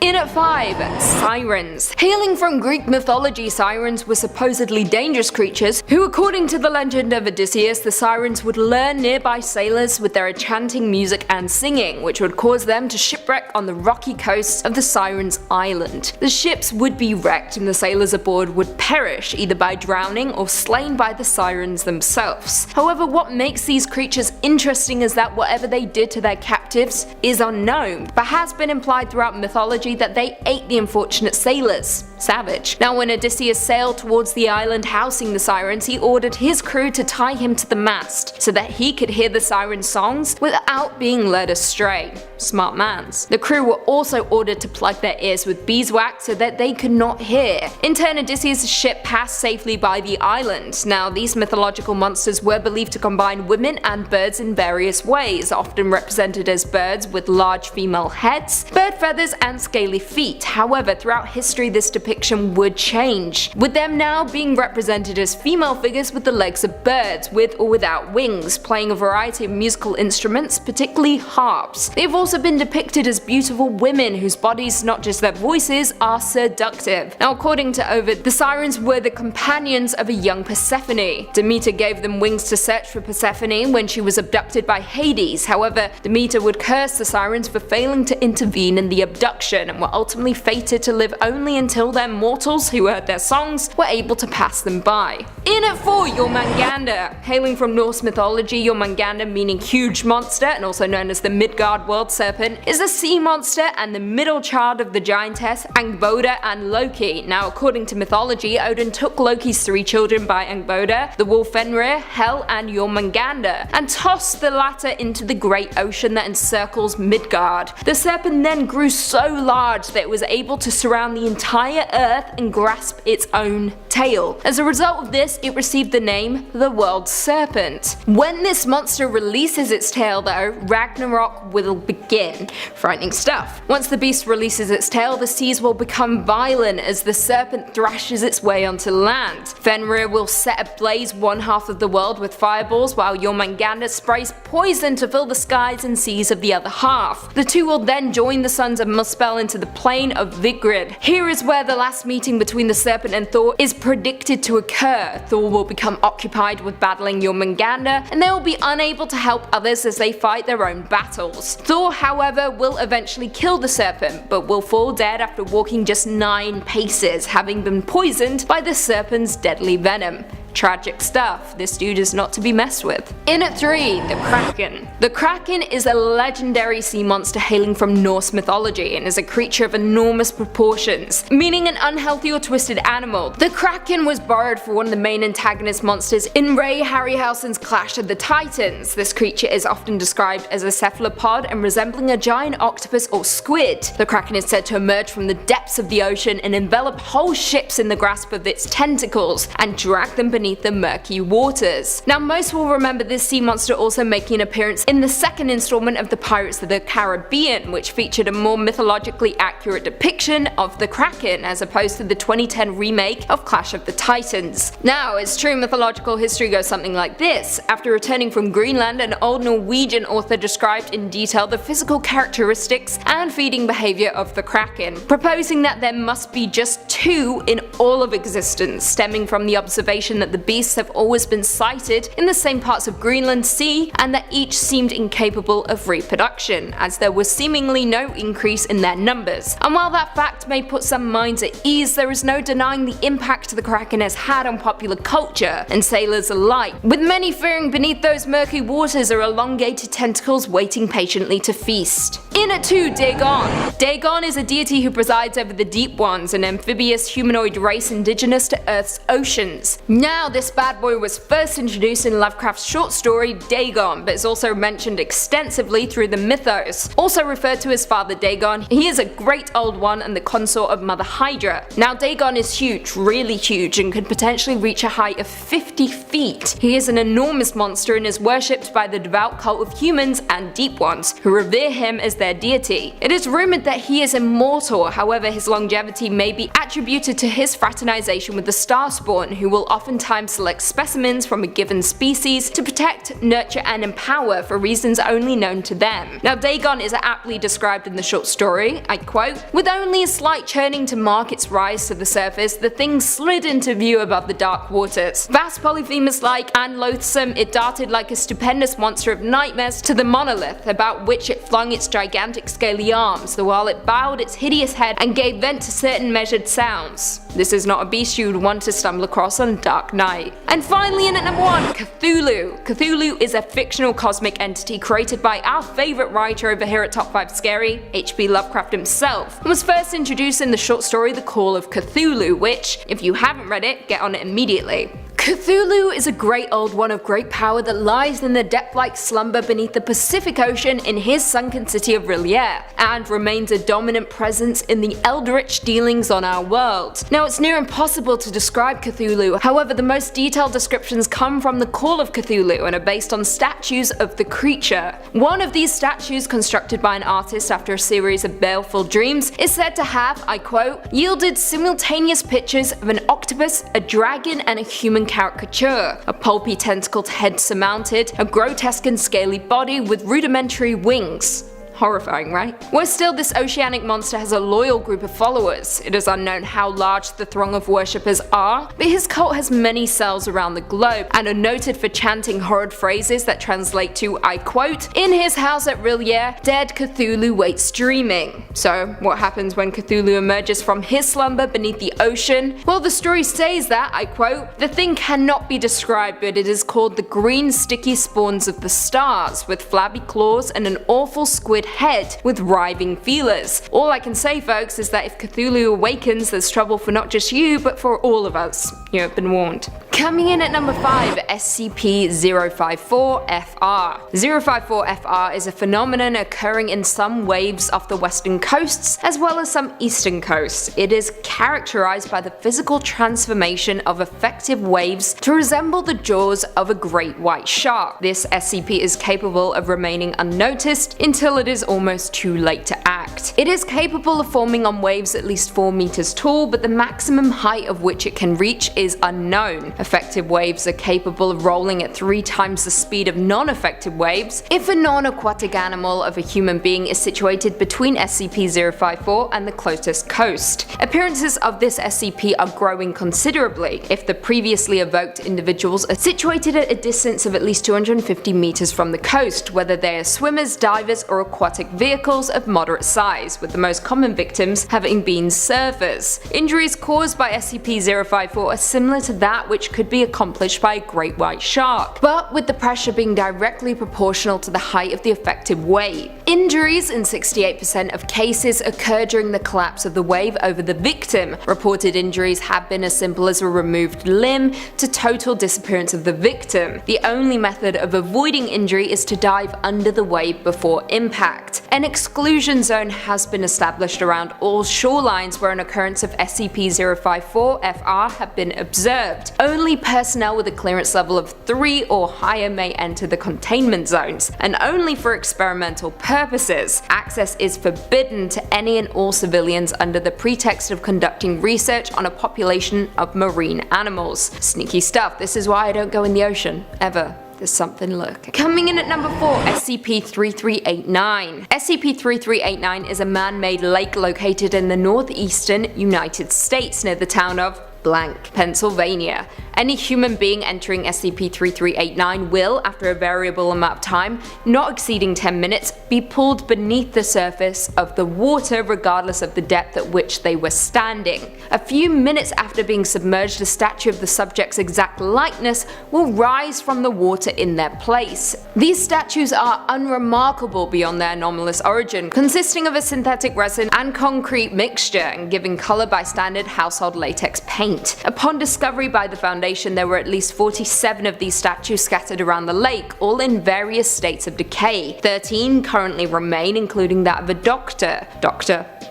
In at 5, Sirens. Hailing from Greek mythology, sirens were supposedly dangerous creatures who, according to the legend of Odysseus, the sirens would lure nearby sailors with their enchanting music and singing, which would cause them to shipwreck on the rocky coast of the Sirens' island. The ships would be wrecked and the sailors aboard would perish either by drowning or slain by the sirens themselves. However, what makes these creatures interesting is that whatever they did to their captives is unknown, but has been implied throughout mythology that they ate the unfortunate sailors. Savage. Now, when Odysseus sailed towards the island housing the sirens, he ordered his crew to tie him to the mast so that he could hear the siren songs without being led astray. Smart mans. The crew were also ordered to plug their ears with beeswax so that they could not hear. In turn, Odysseus' ship passed safely by the island. Now, these mythological monsters were believed to combine women and birds in various ways, often represented as birds with large female heads, bird feathers, and scaly feet. However, throughout history this depiction would change, with them now being represented as female figures with the legs of birds, with or without wings, playing a variety of musical instruments, particularly harps. They have also been depicted as beautiful women whose bodies, not just their voices, are seductive. Now, according to Ovid, the sirens were the companions of a young Persephone. Demeter gave them wings to search for Persephone when she was abducted by Hades. However, Demeter would curse the sirens for failing to intervene in the abduction and were ultimately fated to live only until their mortals who heard their songs were able to pass them by. In at 4, Jormungandr. Hailing from Norse mythology, Jormungandr, meaning huge monster and also known as the Midgard world serpent, is a sea monster and the middle child of the giantess Angbodr and Loki. Now, according to mythology, Odin took Loki's 3 children by Angbodr, the wolf Fenrir, Hel, and Jormungandr, and tossed the latter into the great ocean that encircles Midgard. The serpent then grew so large that it was able to surround the entire earth and grasp its own tail. As a result of this, it received the name the World Serpent. When this monster releases its tail though, Ragnarok will begin. Frightening stuff. Once the beast releases its tail, the seas will become violent as the serpent thrashes its way onto land. Fenrir will set ablaze one half of the world with fireballs, while Jormungandr sprays poison to fill the skies and seas of the other half. The two will then join the sons of Muspel into the plain of Vigrid. Here is where the last meeting between the serpent and Thor is predicted to occur. Thor will become occupied with battling Jormungandr, and they will be unable to help others as they fight their own battles. Thor, however, will eventually kill the serpent, but will fall dead after walking just 9 paces, having been poisoned by the serpent's deadly venom. Tragic stuff, this dude is not to be messed with. In at 3, the Kraken. The Kraken is a legendary sea monster hailing from Norse mythology and is a creature of enormous proportions, meaning an unhealthy or twisted animal. The Kraken was borrowed for one of the main antagonist monsters in Ray Harryhausen's Clash of the Titans. This creature is often described as a cephalopod and resembling a giant octopus or squid. The Kraken is said to emerge from the depths of the ocean and envelop whole ships in the grasp of its tentacles and drag them beneath the murky waters. Now, most will remember this sea monster also making an appearance in the second installment of the Pirates of the Caribbean, which featured a more mythologically accurate depiction of the Kraken as opposed to the 2010 remake of Clash of the Titans. Now, its true mythological history goes something like this. After returning from Greenland, an old Norwegian author described in detail the physical characteristics and feeding behavior of the Kraken, proposing that there must be just 2 in all of existence, stemming from the observation that the beasts have always been sighted in the same parts of Greenland Sea and that each seemed incapable of reproduction, as there was seemingly no increase in their numbers. And while that fact may put some minds at ease, there is no denying the impact the Kraken has had on popular culture and sailors alike, with many fearing beneath those murky waters are elongated tentacles waiting patiently to feast. In at 2, Dagon. Dagon is a deity who presides over the deep ones, an amphibious humanoid race indigenous to Earth's oceans. Now, this bad boy was first introduced in Lovecraft's short story Dagon, but is also mentioned extensively through the mythos. Also referred to as Father Dagon, he is a great old one and the consort of Mother Hydra. Now, Dagon is huge, really huge, and could potentially reach a height of 50 feet. He is an enormous monster and is worshipped by the devout cult of humans and deep ones, who revere him as their deity. It is rumored that he is immortal, however his longevity may be attributed to his fraternization with the Starspawn, who will often tell sometimes select specimens from a given species to protect, nurture, and empower for reasons only known to them. Now, Dagon is aptly described in the short story, I quote, "With only a slight churning to mark its rise to the surface, the thing slid into view above the dark waters. Vast, polyphemus-like, and loathsome, it darted like a stupendous monster of nightmares to the monolith about which it flung its gigantic scaly arms, the while it bowed its hideous head and gave vent to certain measured sounds. This is not a beast you would want to stumble across on a dark night." And finally, in at number 1, Cthulhu. Cthulhu is a fictional cosmic entity created by our favourite writer over here at Top 5 Scary, H.P. Lovecraft himself, and was first introduced in the short story The Call of Cthulhu, which, if you haven't read it, get on it immediately. Cthulhu is a great old one of great power that lies in the depth-like slumber beneath the Pacific Ocean in his sunken city of R'lyeh, and remains a dominant presence in the eldritch dealings on our world. Now, it's near impossible to describe Cthulhu, however the most detailed descriptions come from The Call of Cthulhu and are based on statues of the creature. One of these statues, constructed by an artist after a series of baleful dreams, is said to have, I quote, "yielded simultaneous pictures of an octopus, a dragon, and a human caricature, a pulpy tentacled head surmounted, a grotesque and scaly body with rudimentary wings." Horrifying, right? Worse still, this oceanic monster has a loyal group of followers. It is unknown how large the throng of worshippers are, but his cult has many cells around the globe and are noted for chanting horrid phrases that translate to, I quote, "In his house at R'lyeh, dead Cthulhu waits dreaming." So, what happens when Cthulhu emerges from his slumber beneath the ocean? Well, the story says that, I quote, "the thing cannot be described, but it is called the green sticky spawns of the stars, with flabby claws and an awful squid head with writhing feelers. All I can say, folks, is that if Cthulhu awakens, there's trouble for not just you, but for all of us. You have been warned." Coming in at number 5, SCP-054-FR. 054-FR is a phenomenon occurring in some waves off the western coasts, as well as some eastern coasts. It is characterized by the physical transformation of effective waves to resemble the jaws of a great white shark. This SCP is capable of remaining unnoticed until it is almost too late to act. It is capable of forming on waves at least 4 meters tall, but the maximum height of which it can reach is unknown. Effective waves are capable of rolling at 3 times the speed of non-effective waves if a non-aquatic animal of a human being is situated between SCP-054 and the closest coast. Appearances of this SCP are growing considerably if the previously evoked individuals are situated at a distance of at least 250 meters from the coast, whether they are swimmers, divers, or aquatic vehicles of moderate size, with the most common victims having been surfers. Injuries caused by SCP-054 are similar to that which could be accomplished by a great white shark, but with the pressure being directly proportional to the height of the affected wave. Injuries in 68% of cases occur during the collapse of the wave over the victim. Reported injuries have been as simple as a removed limb to total disappearance of the victim. The only method of avoiding injury is to dive under the wave before impact. An exclusion zone has been established around all shorelines where an occurrence of SCP-054-FR have been observed. Only personnel with a clearance level of 3 or higher may enter the containment zones, and only for experimental purposes. Access is forbidden to any and all civilians under the pretext of conducting research on a population of marine animals. Sneaky stuff, this is why I don't go in the ocean, ever. There's something lurking. Coming in at number 4, SCP-3389. SCP-3389 is a man-made lake located in the northeastern United States near the town of blank, Pennsylvania. Any human being entering SCP-3389 will, after a variable amount of time, not exceeding 10 minutes, be pulled beneath the surface of the water regardless of the depth at which they were standing. A few minutes after being submerged, a statue of the subject's exact likeness will rise from the water in their place. These statues are unremarkable beyond their anomalous origin, consisting of a synthetic resin and concrete mixture and giving color by standard household latex paint. Upon discovery by the Foundation, there were at least 47 of these statues scattered around the lake, all in various states of decay. 13 currently remain, including that of a doctor,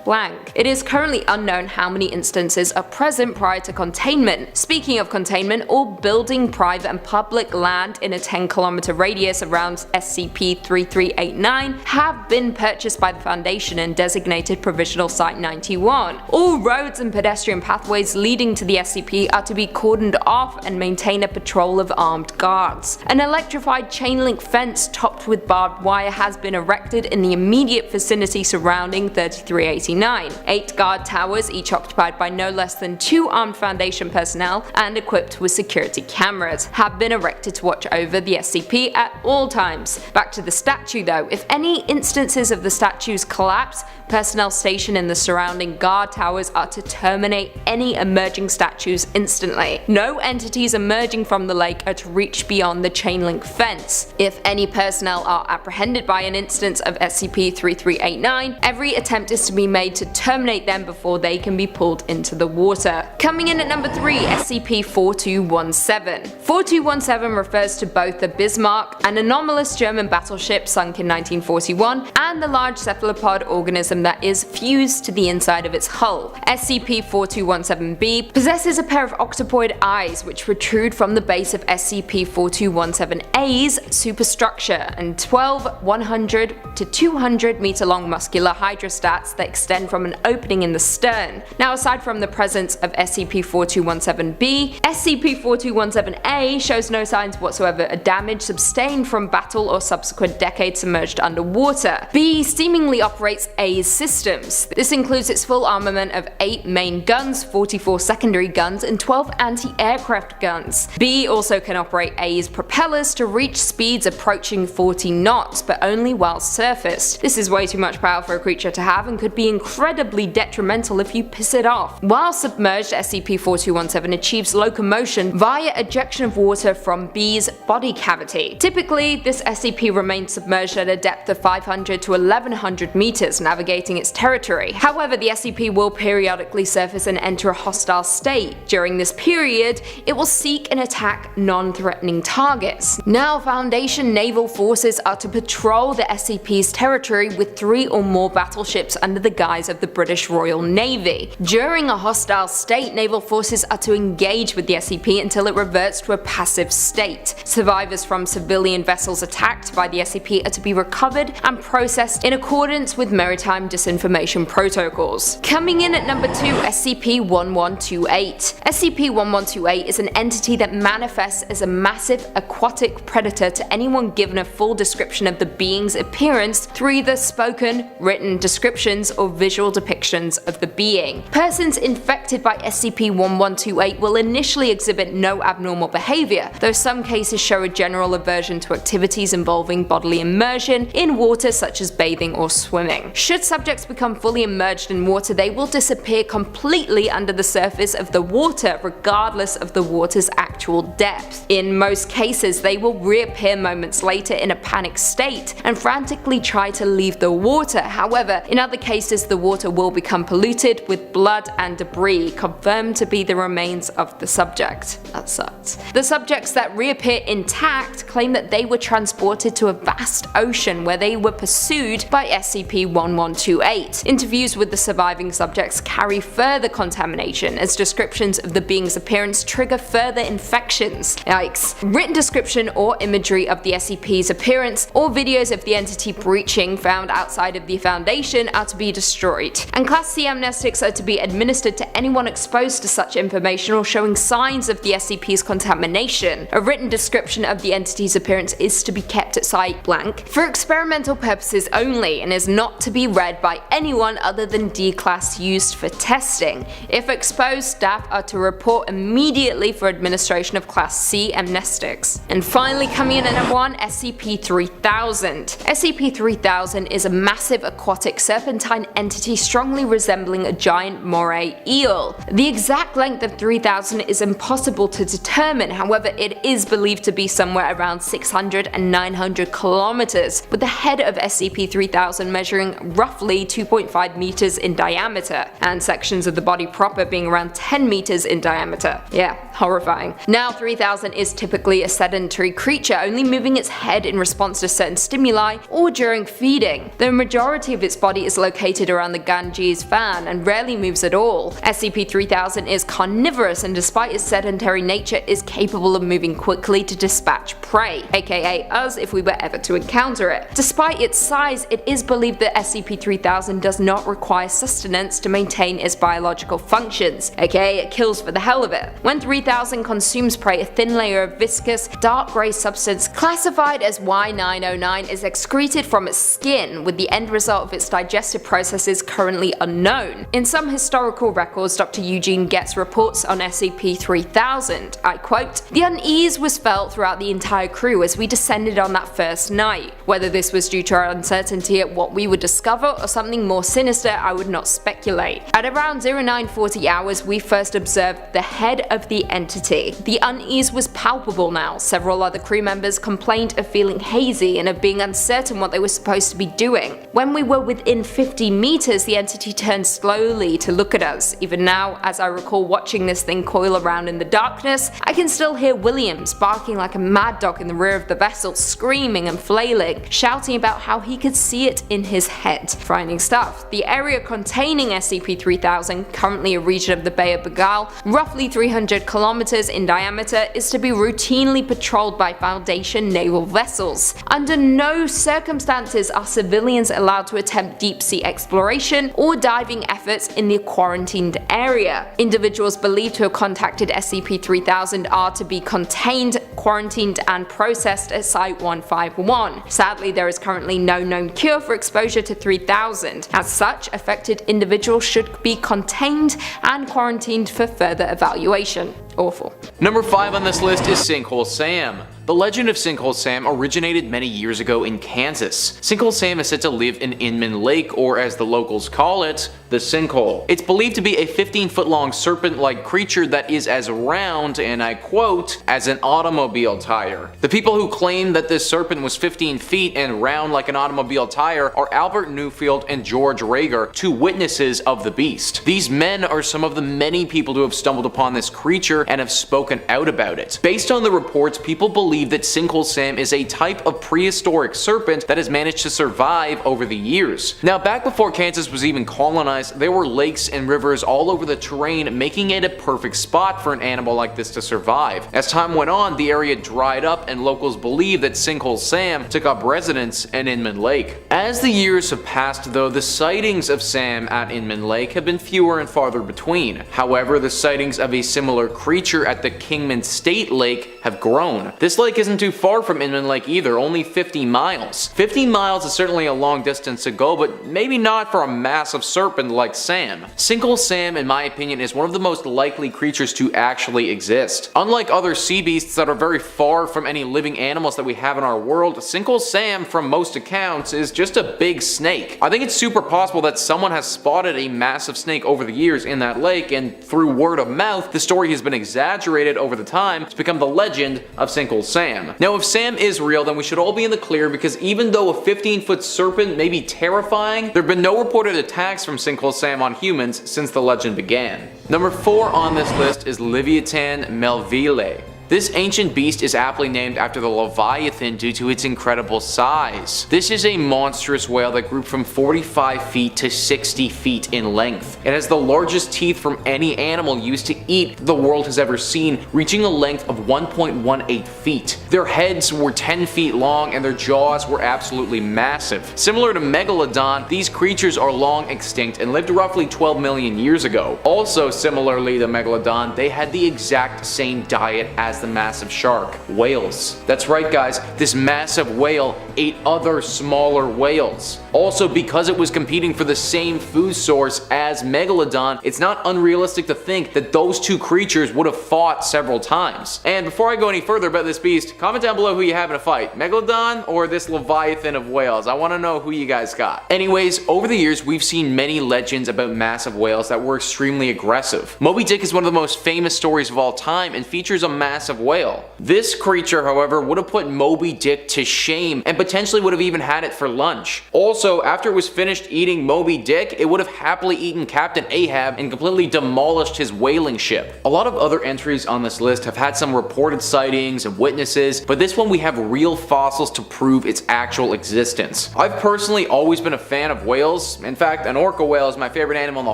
blank. It is currently unknown how many instances are present prior to containment. Speaking of containment, all building, private and public land in a 10-kilometer radius around SCP-3389 have been purchased by the Foundation and designated Provisional Site 91. All roads and pedestrian pathways leading to the SCP are to be cordoned off and maintain a patrol of armed guards. An electrified chain link fence topped with barbed wire has been erected in the immediate vicinity surrounding 3389. 8 guard towers, each occupied by no less than 2 armed Foundation personnel and equipped with security cameras, have been erected to watch over the SCP at all times. Back to the statue though, if any instances of the statue's collapse, personnel stationed in the surrounding guard towers are to terminate any emerging statues instantly. No entities emerging from the lake are to reach beyond the chain link fence. If any personnel are apprehended by an instance of SCP-3389, every attempt is to be made to terminate them before they can be pulled into the water. Coming in at number 3, SCP-4217. 4217 refers to both the Bismarck, an anomalous German battleship sunk in 1941, and the large cephalopod organism that is fused to the inside of its hull. SCP-4217-B possesses a pair of octopoid eyes which protrude from the base of SCP-4217-A's superstructure and 12 100 to 200 meter long muscular hydrostats that extend from an opening in the stern. Now, aside from the presence of SCP-4217-B, SCP-4217-A shows no signs whatsoever of damage sustained from battle or subsequent decades submerged underwater. B seemingly operates A's systems. This includes its full armament of 8 main guns, 44 secondary guns, and 12 anti-aircraft guns. B also can operate A's propellers to reach speeds approaching 40 knots, but only while surfaced. This is way too much power for a creature to have and could be incredibly detrimental if you piss it off. While submerged, SCP-4217 achieves locomotion via ejection of water from B's body cavity. Typically, this SCP remains submerged at a depth of 500 to 1100 meters, navigating its territory. However, the SCP will periodically surface and enter a hostile state. During this period, it will seek and attack non-threatening targets. Now, Foundation naval forces are to patrol the SCP's territory with 3 or more battleships under the guise of the British Royal Navy. During a hostile state, naval forces are to engage with the SCP until it reverts to a passive state. Survivors from civilian vessels attacked by the SCP are to be recovered and processed in accordance with maritime disinformation protocols. Coming in at number 2, SCP-1128. SCP-1128 is an entity that manifests as a massive aquatic predator to anyone given a full description of the being's appearance through either spoken, written descriptions, or visual depictions of the being. Persons infected by SCP-1128 will initially exhibit no abnormal behavior, though some cases show a general aversion to activities involving bodily immersion in water such as bathing or swimming. Should subjects become fully immersed in water, they will disappear completely under the surface of the water regardless of the water's actual depth. In most cases, they will reappear moments later in a panicked state and frantically try to leave the water. However, in other cases, the water will become polluted with blood and debris, confirmed to be the remains of the subject. That sucks. The subjects that reappear intact claim that they were transported to a vast ocean where they were pursued by SCP-1128. Interviews with the surviving subjects carry further contamination, as descriptions of the being's appearance trigger further infections. Yikes. Written description or imagery of the SCP's appearance or videos of the entity breaching found outside of the Foundation are to be destroyed, and Class C amnestics are to be administered to anyone exposed to such information or showing signs of the SCP's contamination. A written description of the entity's appearance is to be kept at site blank for experimental purposes only and is not to be read by anyone other than D-Class used for testing. If exposed, staff are to report immediately for administration of Class C amnestics. And finally, coming in at number 1, SCP-3000. SCP-3000 is a massive aquatic serpentine entity strongly resembling a giant moray eel. The exact length of 3000 is impossible to determine, however it is believed to be somewhere around 600 and 900 kilometers, with the head of SCP-3000 measuring roughly 2.5 meters in diameter, and sections of the body proper being around 10 meters in diameter. Yeah, horrifying. Now, 3000 is typically a sedentary creature, only moving its head in response to certain stimuli or during feeding. The majority of its body is located around the Ganges fan and rarely moves at all. SCP-3000 is carnivorous and despite its sedentary nature is capable of moving quickly to dispatch prey, aka us if we were ever to encounter it. Despite its size, it is believed that SCP-3000 does not require sustenance to maintain its biological functions, aka it kills for the hell of it. When 3000 consumes prey, a thin layer of viscous, dark grey substance classified as Y909 is excreted from its skin, with the end result of its digestive processes currently unknown. In some historical records, Dr. Eugene Getz reports on SCP-3000, I quote, "The unease was felt throughout the entire crew as we descended on that first night. Whether this was due to our uncertainty at what we would discover or something more sinister, I would not speculate. At around 0940 hours, we first observed the head of the entity. The unease was palpable now. Several other crew members complained of feeling hazy and of being uncertain what they were supposed to be doing. When we were within 50 meters, the entity turned slowly to look at us. Even now, as I recall watching this thing coil around in the darkness, I can still hear Williams barking like a mad dog in the rear of the vessel, screaming and flailing, shouting about how he could see it in his head. Frightening stuff. The area containing SCP-3000, currently a region of the Bay of Bengal, roughly 300 kilometers in diameter, is to be routinely patrolled by Foundation naval vessels. Under no circumstances are civilians allowed to attempt deep-sea exploration or diving efforts in the quarantined area. Individuals believed to have contacted SCP-3000 are to be contained, quarantined, and processed at Site-151. Sadly, there is currently no known cure for exposure to 3000. As such, affected individuals should be contained and quarantined for further evaluation. Awful. Number 5 on this list is Sinkhole Sam. The legend of Sinkhole Sam originated many years ago in Kansas. Sinkhole Sam is said to live in Inman Lake, or as the locals call it, the Sinkhole. It's believed to be a 15-foot long serpent-like creature that is as round, and I quote, as an automobile tire. The people who claim that this serpent was 15 feet and round like an automobile tire are Albert Newfield and George Rager, two witnesses of the beast. These men are some of the many people who have stumbled upon this creature and have spoken out about it. Based on the reports, people believe that Sinkhole Sam is a type of prehistoric serpent that has managed to survive over the years. Now, back before Kansas was even colonized, there were lakes and rivers all over the terrain, making it a perfect spot for an animal like this to survive. As time went on, the area dried up and locals believe that Sinkhole Sam took up residence in Inman Lake. As the years have passed though, the sightings of Sam at Inman Lake have been fewer and farther between. However, the sightings of a similar creature at the Kingman State Lake have grown. This lake isn't too far from Inman Lake either, only 50 miles. 50 miles is certainly a long distance to go, but maybe not for a massive serpent like Sam. Sinkhole Sam, in my opinion, is one of the most likely creatures to actually exist. Unlike other sea beasts that are very far from any living animals that we have in our world, Sinkhole Sam, from most accounts, is just a big snake. I think it's super possible that someone has spotted a massive snake over the years in that lake, and through word of mouth, the story has been exaggerated over the time to become the legend of Sinkhole Sam. Now, if Sam is real, then we should all be in the clear, because even though a 15-foot serpent may be terrifying, there have been no reported attacks from Sinkhole Sam on humans since the legend began. Number 4 on this list is Leviathan melville. This ancient beast is aptly named after the Leviathan due to its incredible size. This is a monstrous whale that grew from 45 feet to 60 feet in length. It has the largest teeth from any animal used to eat the world has ever seen, reaching a length of 1.18 feet. Their heads were 10 feet long and their jaws were absolutely massive. Similar to megalodon, these creatures are long extinct and lived roughly 12 million years ago. Also similarly to megalodon, they had the exact same diet as the massive shark, whales. That's right guys, this massive whale ate other smaller whales. Also, because it was competing for the same food source as megalodon, it's not unrealistic to think that those two creatures would have fought several times. And before I go any further about this beast, comment down below who you have in a fight, megalodon or this leviathan of whales. I want to know who you guys got. Anyways, over the years we've seen many legends about massive whales that were extremely aggressive. Moby Dick is one of the most famous stories of all time and features a massive massive whale. This creature, however, would have put Moby Dick to shame and potentially would have even had it for lunch. Also, after it was finished eating Moby Dick, it would have happily eaten Captain Ahab and completely demolished his whaling ship. A lot of other entries on this list have had some reported sightings and witnesses, but this one we have real fossils to prove its actual existence. I've personally always been a fan of whales. In fact, an orca whale is my favorite animal in the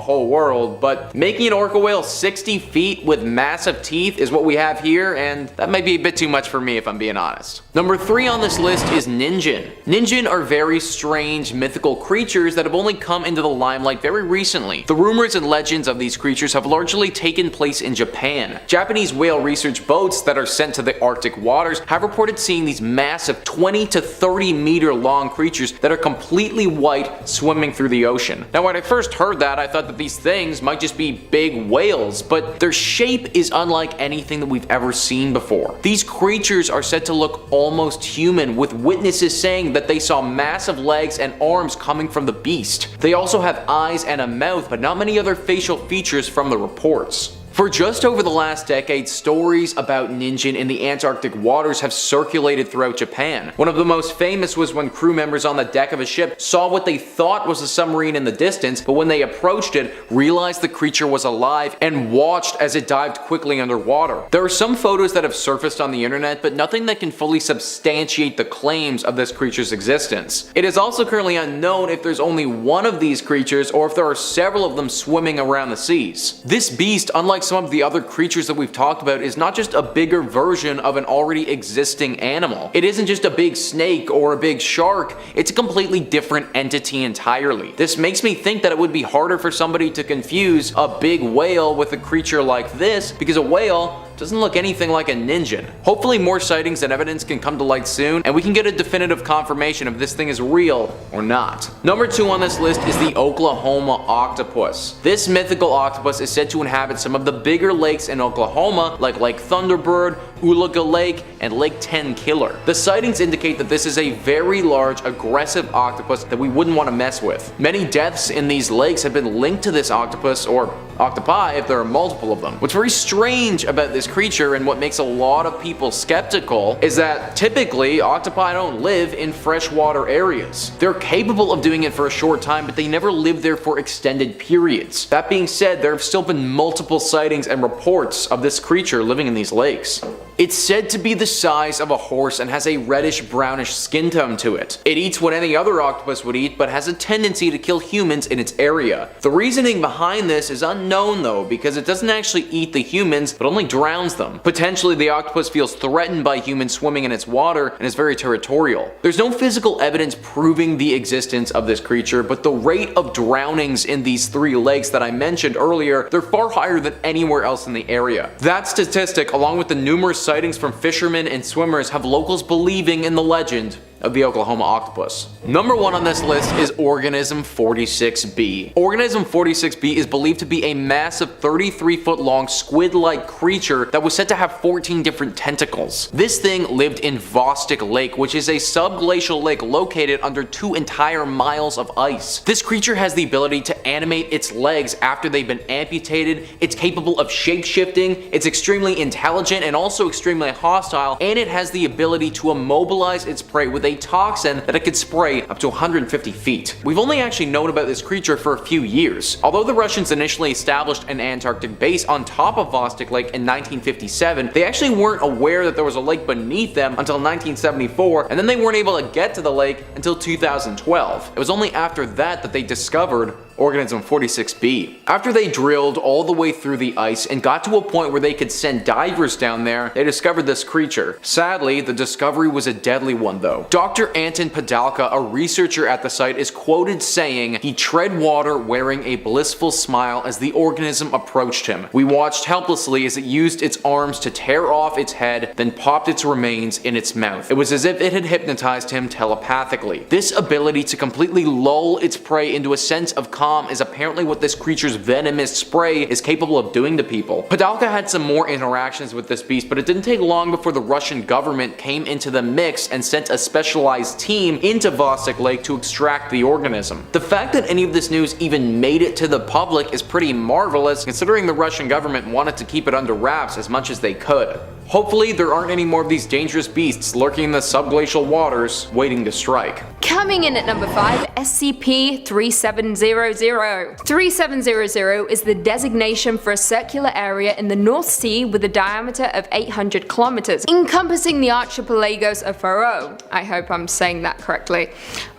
whole world, but making an orca whale 60 feet with massive teeth is what we have here, and that might be a bit too much for me if I'm being honest. Number 3 on this list is Ninjin. Ninjin are very strange mythical creatures that have only come into the limelight very recently. The rumors and legends of these creatures have largely taken place in Japan. Japanese whale research boats that are sent to the Arctic waters have reported seeing these massive 20 to 30 meter long creatures that are completely white swimming through the ocean. Now when I first heard that, I thought that these things might just be big whales, but their shape is unlike anything that we've ever seen before. These creatures are said to look almost human, with witnesses saying that they saw massive legs and arms coming from the beast. They also have eyes and a mouth, but not many other facial features from the reports. For just over the last decade, stories about Ninjin in the Antarctic waters have circulated throughout Japan. One of the most famous was when crew members on the deck of a ship saw what they thought was a submarine in the distance, but when they approached it, realized the creature was alive and watched as it dived quickly underwater. There are some photos that have surfaced on the internet, but nothing that can fully substantiate the claims of this creature's existence. It is also currently unknown if there's only one of these creatures or if there are several of them swimming around the seas. This beast, unlike some of the other creatures that we've talked about, is not just a bigger version of an already existing animal. It isn't just a big snake or a big shark, it's a completely different entity entirely. This makes me think that it would be harder for somebody to confuse a big whale with a creature like this, because a whale doesn't look anything like a Ninjin. Hopefully more sightings and evidence can come to light soon, and we can get a definitive confirmation if this thing is real or not. Number 2 on this list is the Oklahoma octopus. This mythical octopus is said to inhabit some of the bigger lakes in Oklahoma, like Lake Thunderbird, Ulaga Lake, and Lake 10 Killer. The sightings indicate that this is a very large, aggressive octopus that we wouldn't want to mess with. Many deaths in these lakes have been linked to this octopus, or octopi if there are multiple of them. What's very strange about this creature, and what makes a lot of people skeptical, is that typically octopi don't live in freshwater areas. They're capable of doing it for a short time, but they never live there for extended periods. That being said, there have still been multiple sightings and reports of this creature living in these lakes. It's said to be the size of a horse and has a reddish-brownish skin tone to it. It eats what any other octopus would eat, but has a tendency to kill humans in its area. The reasoning behind this is unknown though, because it doesn't actually eat the humans, but only drowns them. Potentially the octopus feels threatened by humans swimming in its water and is very territorial. There's no physical evidence proving the existence of this creature, but the rate of drownings in these 3 lakes that I mentioned earlier, they're far higher than anywhere else in the area. That statistic, along with the numerous sightings from fishermen and swimmers, have locals believing in the legend of the Oklahoma octopus. Number 1 on this list is Organism 46B. Organism 46B is believed to be a massive 33-foot long squid-like creature that was said to have 14 different tentacles. This thing lived in Vostok Lake, which is a subglacial lake located under 2 entire miles of ice. This creature has the ability to animate its legs after they've been amputated, it's capable of shape-shifting, it's extremely intelligent and also extremely hostile, and it has the ability to immobilize its prey with a toxin that it could spray up to 150 feet. We've only actually known about this creature for a few years. Although the Russians initially established an Antarctic base on top of Vostok Lake in 1957, they actually weren't aware that there was a lake beneath them until 1974, and then they weren't able to get to the lake until 2012. It was only after that that they discovered Organism 46B. After they drilled all the way through the ice and got to a point where they could send divers down there, they discovered this creature. Sadly, the discovery was a deadly one though. Dr. Anton Padalka, a researcher at the site, is quoted saying, "He tread water wearing a blissful smile as the organism approached him. We watched helplessly as it used its arms to tear off its head, then popped its remains in its mouth. It was as if it had hypnotized him telepathically." This ability to completely lull its prey into a sense of calm is apparently what this creature's venomous spray is capable of doing to people. Padalka had some more interactions with this beast, but it didn't take long before the Russian government came into the mix and sent a specialized team into Vostok Lake to extract the organism. The fact that any of this news even made it to the public is pretty marvelous, considering the Russian government wanted to keep it under wraps as much as they could. Hopefully there aren't any more of these dangerous beasts lurking in the subglacial waters, waiting to strike. Coming in at number 5, SCP-3700. 3700 is the designation for a circular area in the North Sea with a diameter of 800 kilometers, encompassing the archipelagos of Faroe. I hope I'm saying that correctly.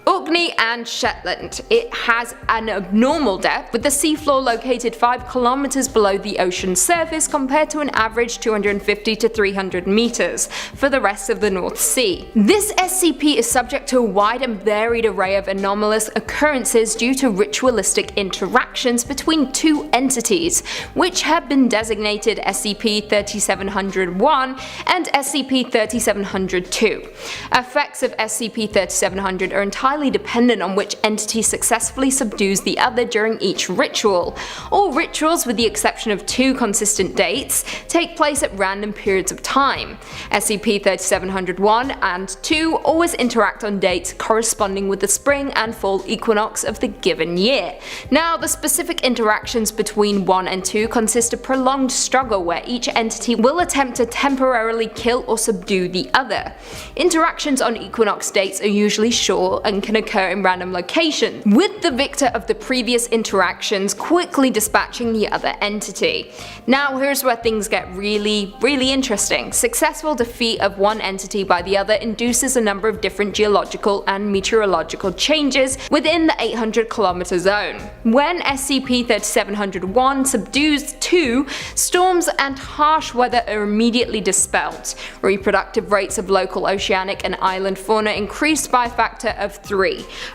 Orkney and Shetland. It has an abnormal depth, with the seafloor located 5 kilometers below the ocean surface compared to an average 250 to 300 meters for the rest of the North Sea. This SCP is subject to a wide and varied array of anomalous occurrences due to ritualistic interactions between two entities, which have been designated SCP-3701 and SCP-3702. Effects of SCP-3700 are entirely dependent on which entity successfully subdues the other during each ritual. All rituals, with the exception of 2 consistent dates, take place at random periods of time. SCP-3701 and 2 always interact on dates corresponding with the spring and fall equinox of the given year. Now, the specific interactions between 1 and 2 consist of prolonged struggle where each entity will attempt to temporarily kill or subdue the other. Interactions on equinox dates are usually short and can occur in random locations, with the victor of the previous interactions quickly dispatching the other entity. Now here's where things get really interesting. Successful defeat of one entity by the other induces a number of different geological and meteorological changes within the 800 kilometer zone. When SCP-3701 subdues 2, storms and harsh weather are immediately dispelled. Reproductive rates of local oceanic and island fauna increase by a factor of 3.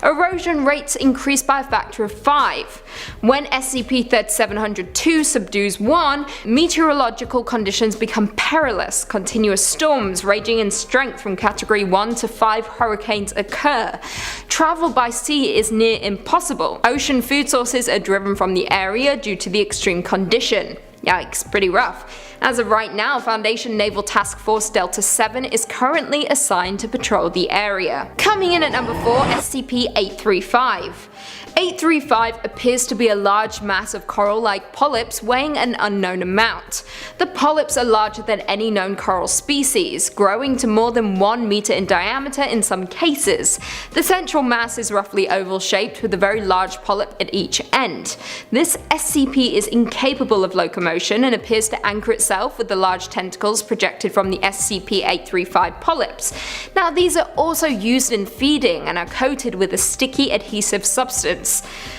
Erosion rates increase by a factor of 5. When SCP-3702 subdues 1, meteorological conditions become perilous. Continuous storms ranging in strength from category 1 to 5 hurricanes occur. Travel by sea is near impossible. Ocean food sources are driven from the area due to the extreme condition. Yikes, pretty rough. As of right now, Foundation Naval Task Force Delta 7 is currently assigned to patrol the area. Coming in at number 4, SCP-835. 835 appears to be a large mass of coral-like polyps weighing an unknown amount. The polyps are larger than any known coral species, growing to more than 1 meter in diameter in some cases. The central mass is roughly oval-shaped with a very large polyp at each end. This SCP is incapable of locomotion and appears to anchor itself with the large tentacles projected from the SCP-835 polyps. Now, these are also used in feeding and are coated with a sticky adhesive substance.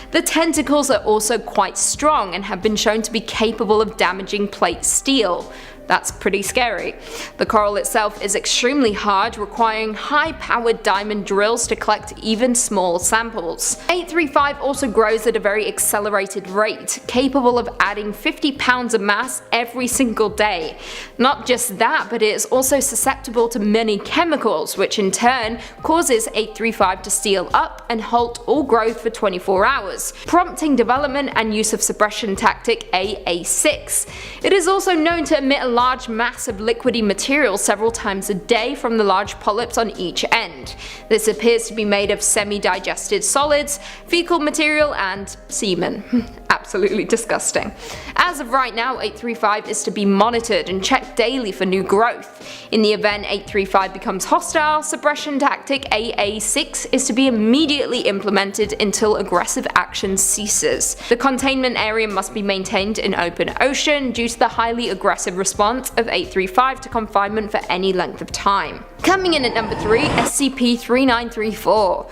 The tentacles are also quite strong and have been shown to be capable of damaging plate steel. That's pretty scary. The coral itself is extremely hard, requiring high-powered diamond drills to collect even small samples. 835 also grows at a very accelerated rate, capable of adding 50 pounds of mass every single day. Not just that, but it is also susceptible to many chemicals, which in turn causes 835 to seal up and halt all growth for 24 hours, prompting development and use of suppression tactic AA6. It is also known to emit a large mass of liquidy material several times a day from the large polyps on each end. This appears to be made of semi-digested solids, fecal material, and semen. Absolutely disgusting. As of right now, 835 is to be monitored and checked daily for new growth. In the event 835 becomes hostile, suppression tactic AA6 is to be immediately implemented until aggressive action ceases. The containment area must be maintained in open ocean due to the highly aggressive response of 835 to confinement for any length of time. Coming in at number 3, SCP-3934.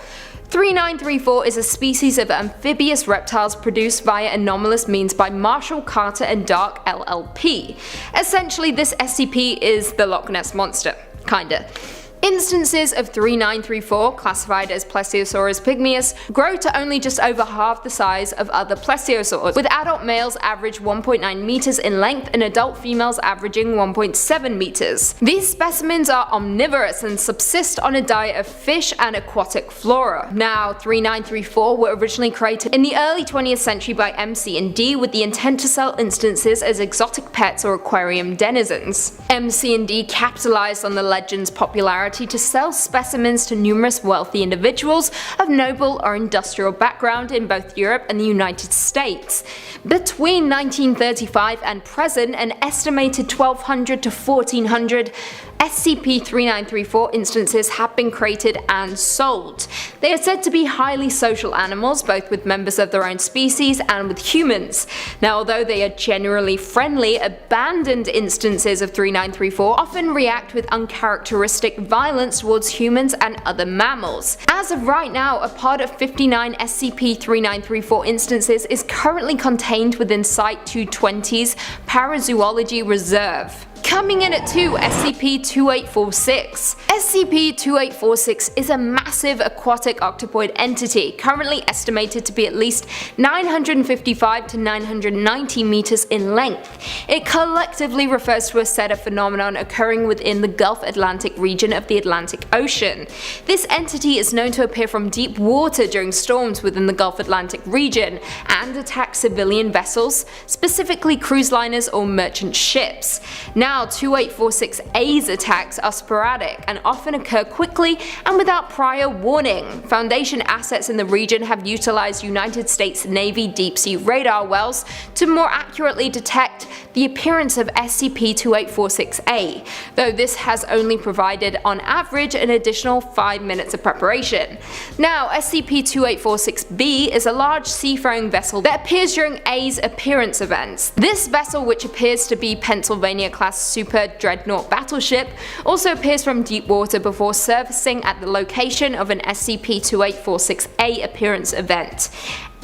3934 is a species of amphibious reptiles produced via anomalous means by Marshall, Carter and Dark LLP. Essentially, this SCP is the Loch Ness Monster. Kinda. Instances of 3934, classified as Plesiosaurus pygmaeus, grow to only just over half the size of other plesiosaurs, with adult males average 1.9 meters in length and adult females averaging 1.7 meters. These specimens are omnivorous and subsist on a diet of fish and aquatic flora. Now, 3934 were originally created in the early 20th century by MC&D with the intent to sell instances as exotic pets or aquarium denizens. MC&D capitalized on the legend's popularity authority to sell specimens to numerous wealthy individuals of noble or industrial background in both Europe and the United States. Between 1935 and present, an estimated 1,200 to 1,400 SCP-3934 instances have been created and sold. They are said to be highly social animals, both with members of their own species and with humans. Now, although they are generally friendly, abandoned instances of 3934 often react with uncharacteristic violence towards humans and other mammals. As of right now, a pod of 59 SCP-3934 instances is currently contained within Site-220's Parazoology Reserve. Coming in at 2, SCP-2846. SCP-2846 is a massive aquatic octopoid entity, currently estimated to be at least 955 to 990 meters in length. It collectively refers to a set of phenomenon occurring within the Gulf Atlantic region of the Atlantic Ocean. This entity is known to appear from deep water during storms within the Gulf Atlantic region and attack civilian vessels, specifically cruise liners or merchant ships. Now, 2846A's attacks are sporadic and often occur quickly and without prior warning. Foundation assets in the region have utilized United States Navy deep-sea radar wells to more accurately detect the appearance of SCP-2846A, though this has only provided on average an additional 5 minutes of preparation. Now, SCP-2846B is a large seafaring vessel that appears during A's appearance events. This vessel, which appears to be Pennsylvania-class super dreadnought battleship, also appears from deep water before surfacing at the location of an SCP-2846A appearance event.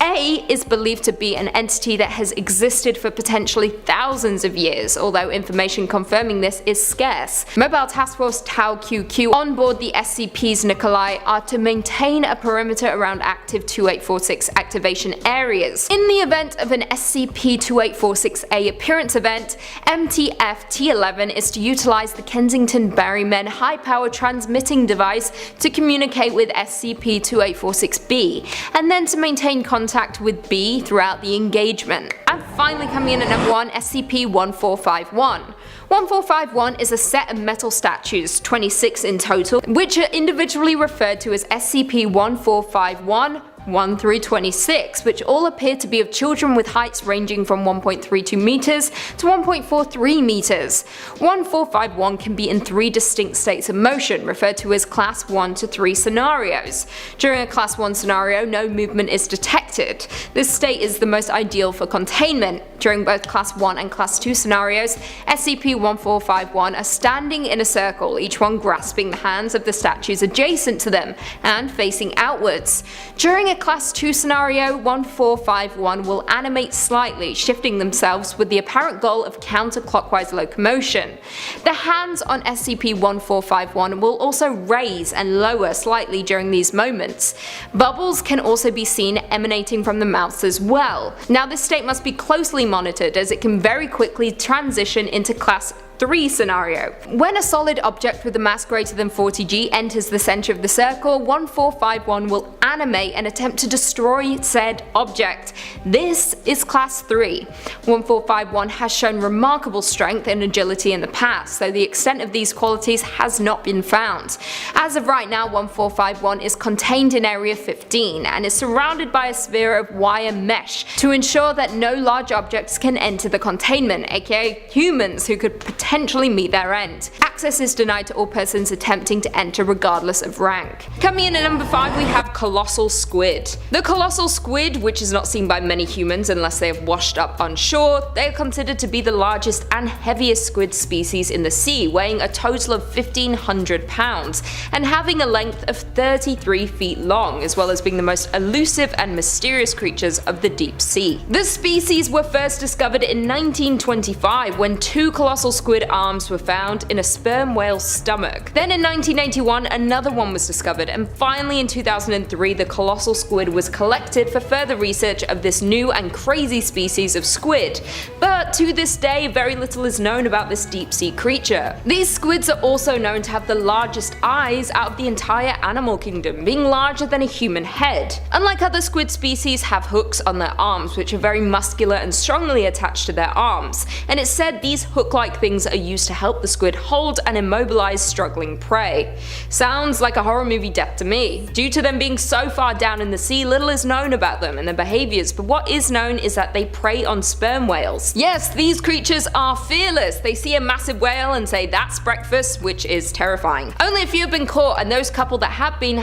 A is believed to be an entity that has existed for potentially thousands of years, although information confirming this is scarce. Mobile Task Force Tau QQ on board the SCP's Nikolai are to maintain a perimeter around active 2846 activation areas. In the event of an SCP-2846A appearance event, MTF-T11 is to utilize the Kensington Berrymen high-power transmitting device to communicate with SCP-2846B, and then to maintain contact with B throughout the engagement. And finally, coming in at number 1, SCP-1451. 1451 is a set of metal statues, 26 in total, which are individually referred to as SCP-1451, 1 through 26, which all appear to be of children with heights ranging from 1.32 meters to 1.43 meters. 1451 can be in 3 distinct states of motion, referred to as Class 1 to 3 scenarios. During a Class 1 scenario, no movement is detected. This state is the most ideal for containment. During both Class 1 and Class 2 scenarios, SCP-1451 are standing in a circle, each one grasping the hands of the statues adjacent to them and facing outwards. During a Class 2 scenario, 1451 will animate slightly, shifting themselves with the apparent goal of counterclockwise locomotion. The hands on SCP-1451 will also raise and lower slightly during these moments. Bubbles can also be seen emanating from the mouths as well. Now, this state must be closely monitored, as it can very quickly transition into Class 3 scenario. When a solid object with a mass greater than 40 g enters the center of the circle, 1451 will animate and attempt to destroy said object. This is Class 3. 1451 has shown remarkable strength and agility in the past, though the extent of these qualities has not been found. As of right now, 1451 is contained in Area 15 and is surrounded by a sphere of wire mesh to ensure that no large objects can enter the containment, aka humans who could potentially meet their end. Access is denied to all persons attempting to enter regardless of rank. Coming in at number 5, we have Colossal Squid. The Colossal Squid, which is not seen by many humans unless they have washed up on shore, they are considered to be the largest and heaviest squid species in the sea, weighing a total of 1,500 pounds and having a length of 33 feet long, as well as being the most elusive and mysterious creatures of the deep sea. The species were first discovered in 1925 when 2 colossal squid arms were found in a sperm whale's stomach. Then in 1981 another one was discovered, and finally in 2003 the colossal squid was collected for further research of this new and crazy species of squid. But to this day very little is known about this deep sea creature. These squids are also known to have the largest eyes out of the entire animal kingdom, being larger than a human head. Unlike other squid species, have hooks on their arms which are very muscular and strongly attached to their arms, and it's said these hook-like things are used to help the squid hold and immobilize struggling prey. Sounds like a horror movie death to me. Due to them being so far down in the sea, little is known about them and their behaviors, but what is known is that they prey on sperm whales. Yes, these creatures are fearless. They see a massive whale and say that's breakfast, which is terrifying. Only a few have been caught, and those couple that have been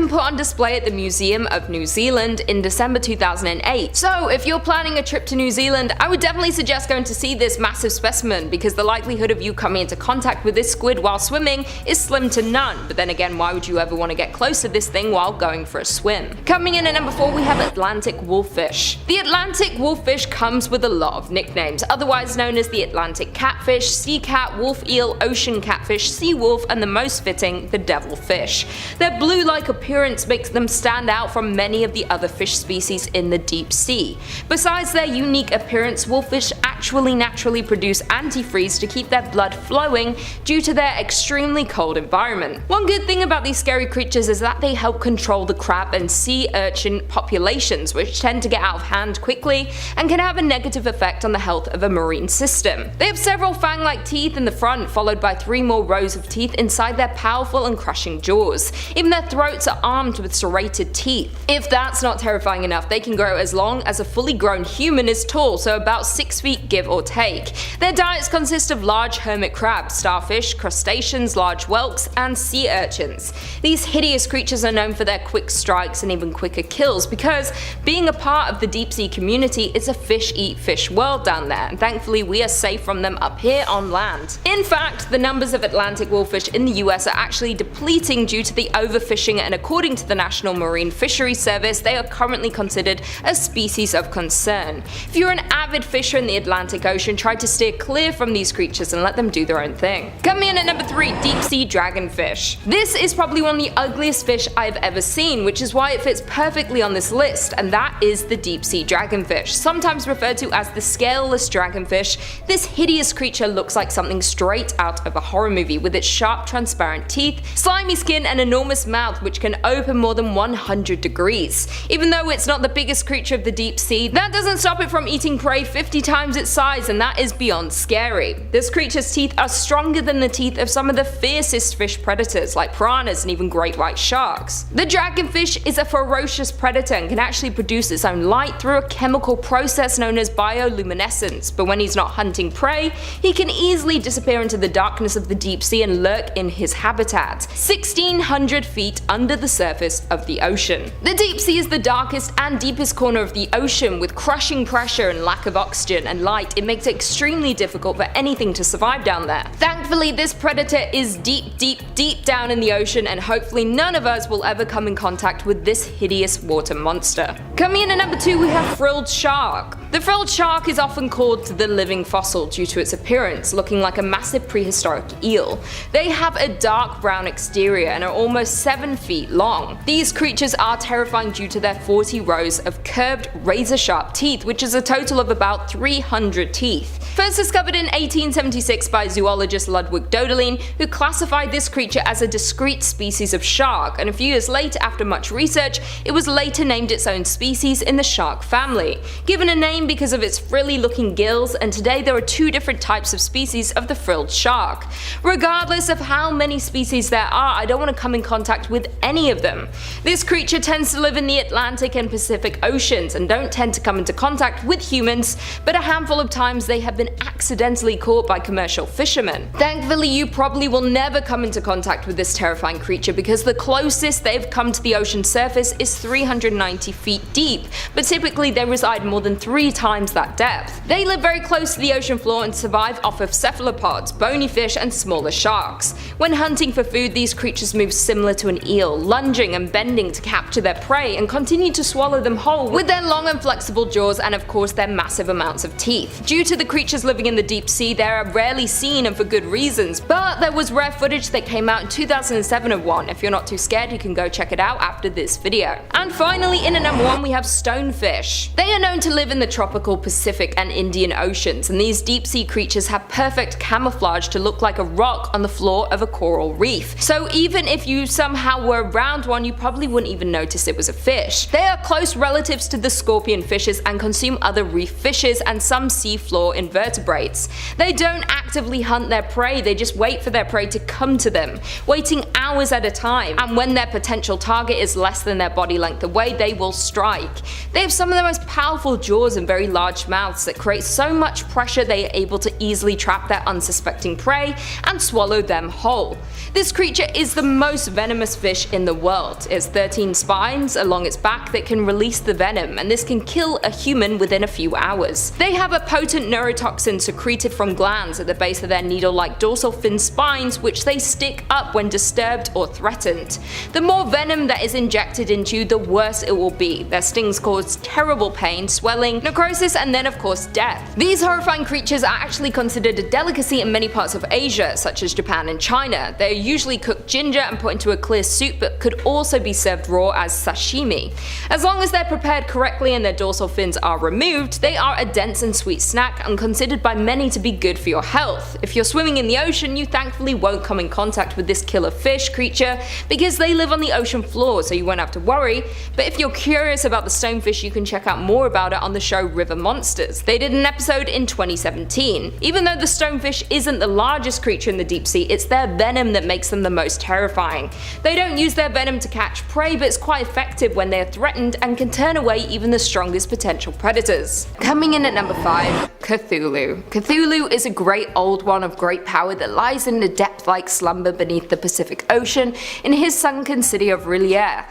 put on display at the Museum of New Zealand in December 2008. So if you're planning a trip to New Zealand, I would definitely suggest going to see this massive specimen, because the likelihood of you coming into contact with this squid while swimming is slim to none. But then again, why would you ever want to get close to this thing while going for a swim? Coming in at number 4, we have Atlantic wolffish. The Atlantic wolffish comes with a lot of nicknames, otherwise known as the Atlantic catfish, sea cat, wolf eel, ocean catfish, sea wolf, and the most fitting, the devilfish. Their blue-like appearance makes them stand out from many of the other fish species in the deep sea. Besides their unique appearance, wolffish actually naturally produce antifreeze to keep their blood flowing due to their extremely cold environment. One good thing about these scary creatures is that they help control the crab and sea urchin populations, which tend to get out of hand quickly and can have a negative effect on the health of a marine system. They have several fang-like teeth in the front, followed by 3 more rows of teeth inside their powerful and crushing jaws. Even their throats are armed with serrated teeth. If that's not terrifying enough, they can grow as long as a fully grown human is tall, so about 6 feet give or take. Their diets consist of large hermit crabs, starfish, crustaceans, large whelks, and sea urchins. These hideous creatures are known for their quick strikes and even quicker kills, because being a part of the deep sea community, it's a fish eat fish world down there, and thankfully we are safe from them up here on land. In fact, the numbers of Atlantic wolffish in the US are actually depleting due to the overfishing, and according to the National Marine Fisheries Service, they are currently considered a species of concern. If you're an avid fisher in the Atlantic Ocean, try to steer clear from these creatures and let them do their own thing. Coming in at number 3, deep sea dragonfish. This is probably one of the ugliest fish I've ever seen, which is why it fits perfectly on this list, and that is the deep sea dragonfish. Sometimes referred to as the scaleless dragonfish, this hideous creature looks like something straight out of a horror movie, with its sharp transparent teeth, slimy skin, and enormous mouth which can open more than 100 degrees. Even though it's not the biggest creature of the deep sea, that doesn't stop it from eating prey 50 times its size, and that is beyond scary. This creature's teeth are stronger than the teeth of some of the fiercest fish predators like piranhas and even great white sharks. The dragonfish is a ferocious predator and can actually produce its own light through a chemical process known as bioluminescence, but when he's not hunting prey, he can easily disappear into the darkness of the deep sea and lurk in his habitat, 1600 feet under the surface of the ocean. The deep sea is the darkest and deepest corner of the ocean. With crushing pressure and lack of oxygen and light, it makes it extremely difficult for anything to survive down there. Thankfully, this predator is deep down in the ocean, and hopefully none of us will ever come in contact with this hideous water monster. Coming in at number 2, we have frilled shark. The frilled shark is often called the living fossil due to its appearance, looking like a massive prehistoric eel. They have a dark brown exterior and are almost 7 feet long. These creatures are terrifying due to their 40 rows of curved, razor-sharp teeth, which is a total of about 300 teeth. First discovered in 1876 by zoologist Ludwig Dodelin, who classified this creature as a discrete species of shark, and a few years later, after much research, it was later named its own species in the shark family, given a name because of its frilly-looking gills, and today there are 2 different types of species of the frilled shark. Regardless of how many species there are, I don't want to come in contact with any of them. This creature tends to live in the Atlantic and Pacific Oceans and don't tend to come into contact with humans, but a handful of times they have been accidentally caught by commercial fishermen. Thankfully, you probably will never come into contact with this terrifying creature, because the closest they've come to the ocean surface is 390 feet deep, but typically they reside more than 3 times that depth. They live very close to the ocean floor and survive off of cephalopods, bony fish, and smaller sharks. When hunting for food, these creatures move similar to an eel, lunging and bending to capture their prey and continue to swallow them whole with their long and flexible jaws and of course their massive amounts of teeth. Due to the creatures living in the deep sea, they are rarely seen, and for good reasons, but there was rare footage that came out in 2007 of one. If you're not too scared, you can go check it out after this video. And finally, in at number 1, we have stonefish. They are known to live in the tropical Pacific and Indian Oceans, and these deep sea creatures have perfect camouflage to look like a rock on the floor of a coral reef. So even if you somehow were around one, you probably wouldn't even notice it was a fish. They are close relatives to the scorpion fishes and consume other reef fishes and some seafloor invertebrates. They don't actively hunt their prey, they just wait for their prey to come to them, waiting hours at a time, and when their potential target is less than their body length away, they will strike. They have some of the most powerful jaws and very large mouths that create so much pressure they are able to easily trap their unsuspecting prey and swallow them whole. This creature is the most venomous fish in the world. It has 13 spines along its back that can release the venom, and this can kill a human within a few hours. They have a potent neurotoxin secreted from glands at the base of their needle-like dorsal fin spines, which they stick up when disturbed or threatened. The more venom that is injected into you, the worse it will be. Their stings cause terrible pain, swelling, necrosis, and then of course death. These horrifying creatures are actually considered a delicacy in many parts of Asia, such as Japan and China. They are usually cooked ginger and put into a clear soup, but could also be served raw as sashimi. As long as they're prepared correctly and their dorsal fins are removed, they are a dense and sweet snack and considered by many to be good for your health. If you're swimming in the ocean, you thankfully won't come in contact with this killer fish creature because they live on the ocean floor, so you won't have to worry. But if you're curious about the stonefish, you can check out more about it on the show River Monsters. They did an episode in 2017. Even though the stonefish isn't the largest creature in the deep sea, it's their venom that makes them the most terrifying. They don't use their venom to catch prey, but it's quite effective when they are threatened and can turn away even the strongest potential predators. Coming in at number 5, Cthulhu. Cthulhu is a great old one of great power that lies in a depth-like slumber beneath the Pacific Ocean in his sunken city of R'lyeh.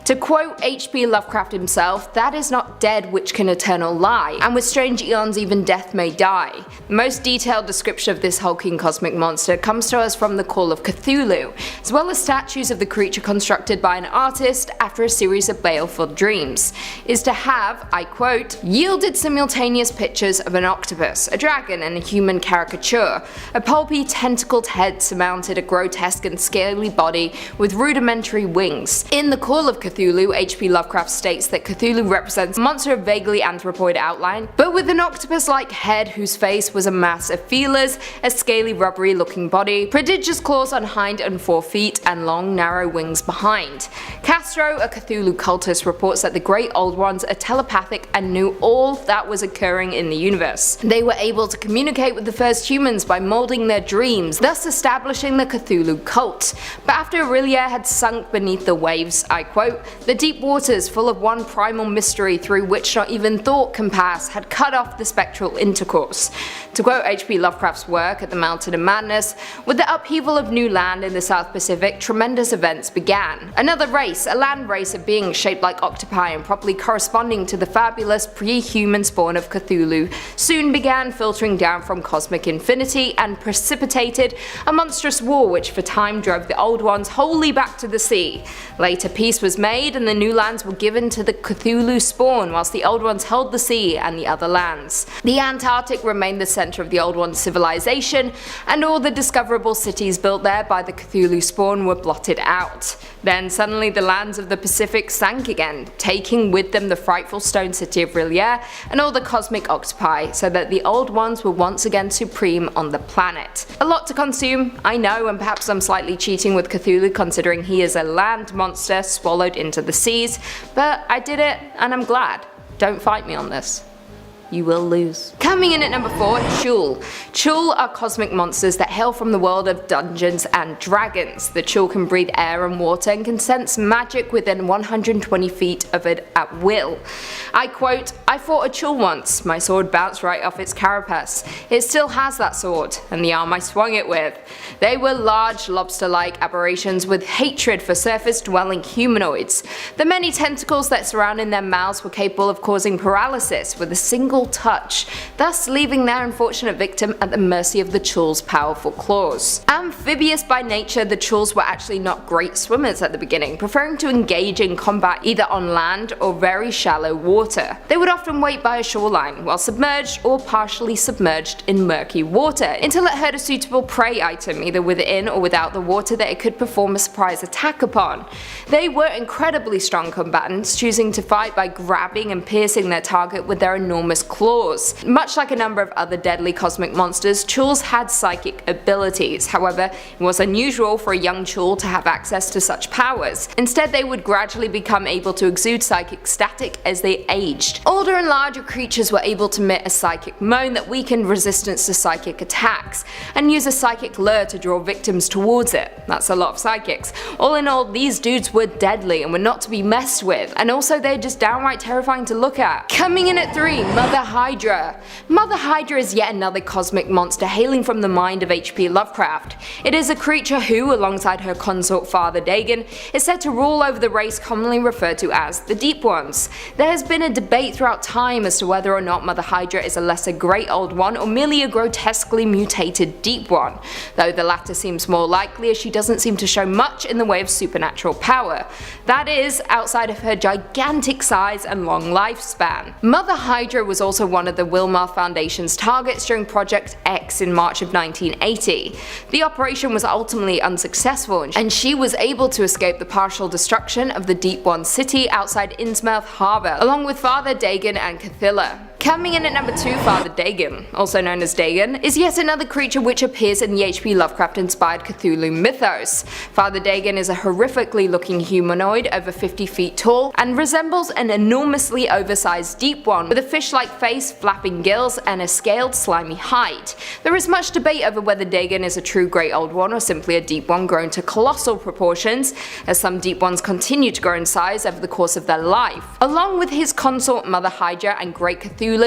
To quote H.P. Lovecraft himself, "That is not dead which can eternal lie, and with strange eons even death may die." The most detailed description of this hulking cosmic monster comes to us from the Call of Cthulhu, as well as statues of the creature constructed by an artist after a series of baleful dreams, is to have, I quote, "yielded simultaneous pictures of an octopus, a dragon, and a human caricature. A pulpy, tentacled head surmounted a grotesque and scaly body with rudimentary wings." In the Call of Cthulhu, H.P. Lovecraft states that Cthulhu represents a monster of vaguely anthropoid outline, but with an octopus-like head whose face was a mass of feelers, a scaly rubbery looking body, prodigious claws on hind and fore feet, and long narrow wings behind. Castro, a Cthulhu cultist, reports that the Great Old Ones are telepathic and knew all that was occurring in the universe. They were able to communicate with the first humans by molding their dreams, thus establishing the Cthulhu cult. But after R'lyeh had sunk beneath the waves, I quote, "the deep waters full of one primal mystery through which not even thought can pass had cut off the spectral intercourse." To quote H.P. Lovecraft's work at the Mountain of Madness, "with the upheaval of new land in the South Pacific, tremendous events began. Another race, a land race of beings shaped like octopi and properly corresponding to the fabulous pre-human spawn of Cthulhu, soon began filtering down from cosmic infinity and precipitated a monstrous war which for time drove the old ones wholly back to the sea. Later peace was made and the new lands were given to the Cthulhu spawn, whilst the old ones held the sea and the other lands. The Antarctic remained the centre of the old ones' civilization, and all the discoverable cities built there by the Cthulhu spawn were blotted out. Then suddenly the lands of the Pacific sank again, taking with them the frightful stone city of R'lyeh and all the cosmic octopi, so that the old ones were once again supreme on the planet." A lot to consume, I know, and perhaps I'm slightly cheating with Cthulhu considering he is a land monster swallowed into the seas, but I did it and I'm glad. Don't fight me on this. You will lose. Coming in at number 4, Chul. Chul are cosmic monsters that hail from the world of Dungeons and Dragons. The Chul can breathe air and water and can sense magic within 120 feet of it at will. I quote, "I fought a Chul once. My sword bounced right off its carapace. It still has that sword, and the arm I swung it with." They were large lobster-like aberrations with hatred for surface-dwelling humanoids. The many tentacles that surrounded their mouths were capable of causing paralysis with a single touch, thus leaving their unfortunate victim at the mercy of the Chul's powerful claws. Amphibious by nature, the Chuls were actually not great swimmers at the beginning, preferring to engage in combat either on land or very shallow water. They would often wait by a shoreline, while submerged or partially submerged in murky water, until it heard a suitable prey item either within or without the water that it could perform a surprise attack upon. They were incredibly strong combatants, choosing to fight by grabbing and piercing their target with their enormous claws. Much like a number of other deadly cosmic monsters, chouls had psychic abilities. However, it was unusual for a young choul to have access to such powers. Instead, they would gradually become able to exude psychic static as they aged. Older and larger creatures were able to emit a psychic moan that weakened resistance to psychic attacks, and use a psychic lure to draw victims towards it. That's a lot of psychics. All in all, these dudes were deadly and were not to be messed with, and also they're just downright terrifying to look at. Coming in at 3, Mother Hydra. Mother Hydra is yet another cosmic monster hailing from the mind of H.P. Lovecraft. It is a creature who, alongside her consort Father Dagon, is said to rule over the race commonly referred to as the Deep Ones. There has been a debate throughout time as to whether or not Mother Hydra is a lesser Great Old One or merely a grotesquely mutated Deep One, though the latter seems more likely as she doesn't seem to show much in the way of supernatural power. That is, outside of her gigantic size and long lifespan. Mother Hydra was also one of the Wilmarth Foundation's targets during Project X in March of 1980. The operation was ultimately unsuccessful, and she was able to escape the partial destruction of the Deep One city outside Innsmouth Harbour, along with Father Dagon and Cthulhu. Coming in at number 2, Father Dagon, also known as Dagon, is yet another creature which appears in the H.P. Lovecraft-inspired Cthulhu mythos. Father Dagon is a horrifically looking humanoid over 50 feet tall and resembles an enormously oversized Deep One with a fish-like face, flapping gills, and a scaled, slimy hide. There is much debate over whether Dagon is a true Great Old One or simply a Deep One grown to colossal proportions, as some Deep Ones continue to grow in size over the course of their life. Along with his consort Mother Hydra and Great Cthulhu,